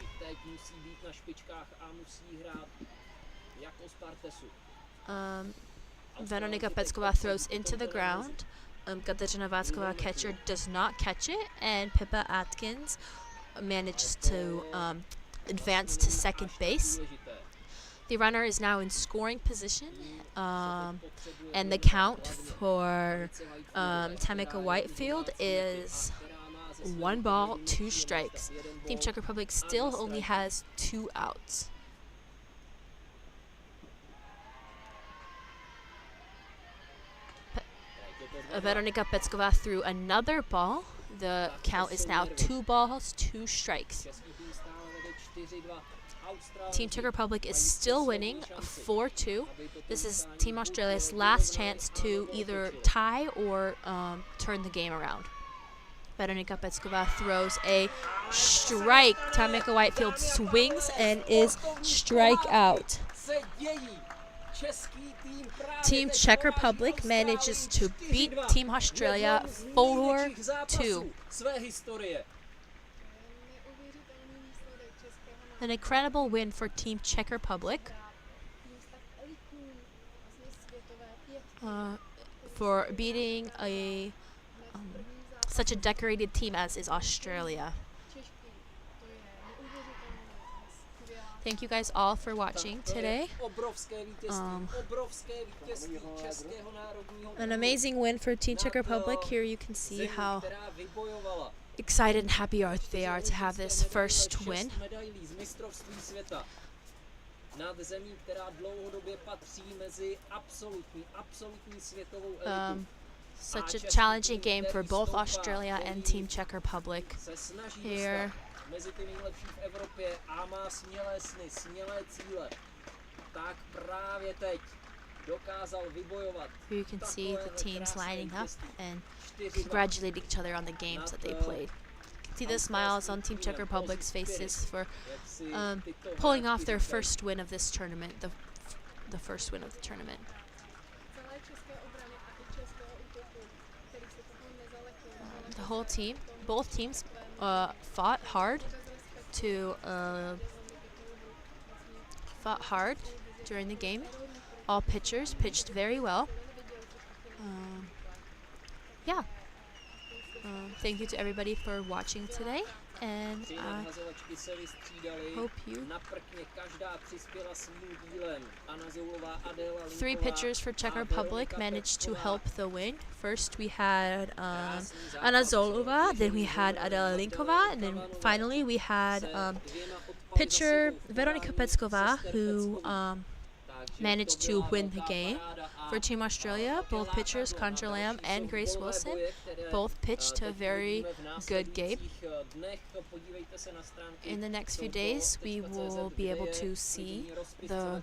Veronika Pecková throws into the ground. Kateřina Vácková, catcher, does not catch it, and Pippa Atkins manages to advance to second base. The runner is now in scoring position, and the count for Tamika Whitefield is 1 ball, 2 strikes. Team Czech Republic still only has 2 outs. Veronika Pecková threw another ball. The count is now 2 balls, 2 strikes. Team Czech Republic is still winning 4-2. This is Team Australia's last chance to either tie or turn the game around. Veronika Pecková throws a strike. Tamika Whitefield swings and is strike out. Team Czech Republic manages to beat Team Australia 4-2. An incredible win for Team Czech Republic for beating such a decorated team as is Australia. Thank you guys all for watching today. An amazing win for Team Czech Republic. Here you can see how excited and happy they are to have this first win. Such a challenging game for both Australia and Team Czech Republic. Here mezi ty nejlepší v Evropě a má smělé sny, smělé cíle, tak právě teď dokázal vybojovat. You can see the teams lining up and congratulate each other on the games that they played. You can see the smiles on Team Czech Republic's faces for pulling off their first win of this tournament, the first win of the tournament. The whole team, both teams, fought hard during the game. All pitchers pitched very well. Thank you to everybody for watching today, and I hope you. 3 pitchers for Czech Republic managed to help the win. First we had Anna Zolová, then we had Adela Linková, and then finally we had pitcher Veronika Pecková, who managed to win the game. For Team Australia, both pitchers, Contra Lamb and Grace Wilson, both pitched a very good game. In the next few days, we will be able to see the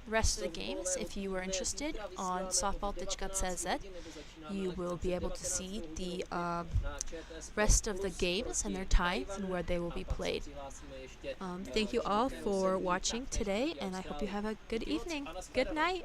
rest of the games. If you were interested, on softball.cz, you will be able to see the rest of the games and their times and where they will be played. Thank you all for watching today, and I hope you have a good evening. Good night.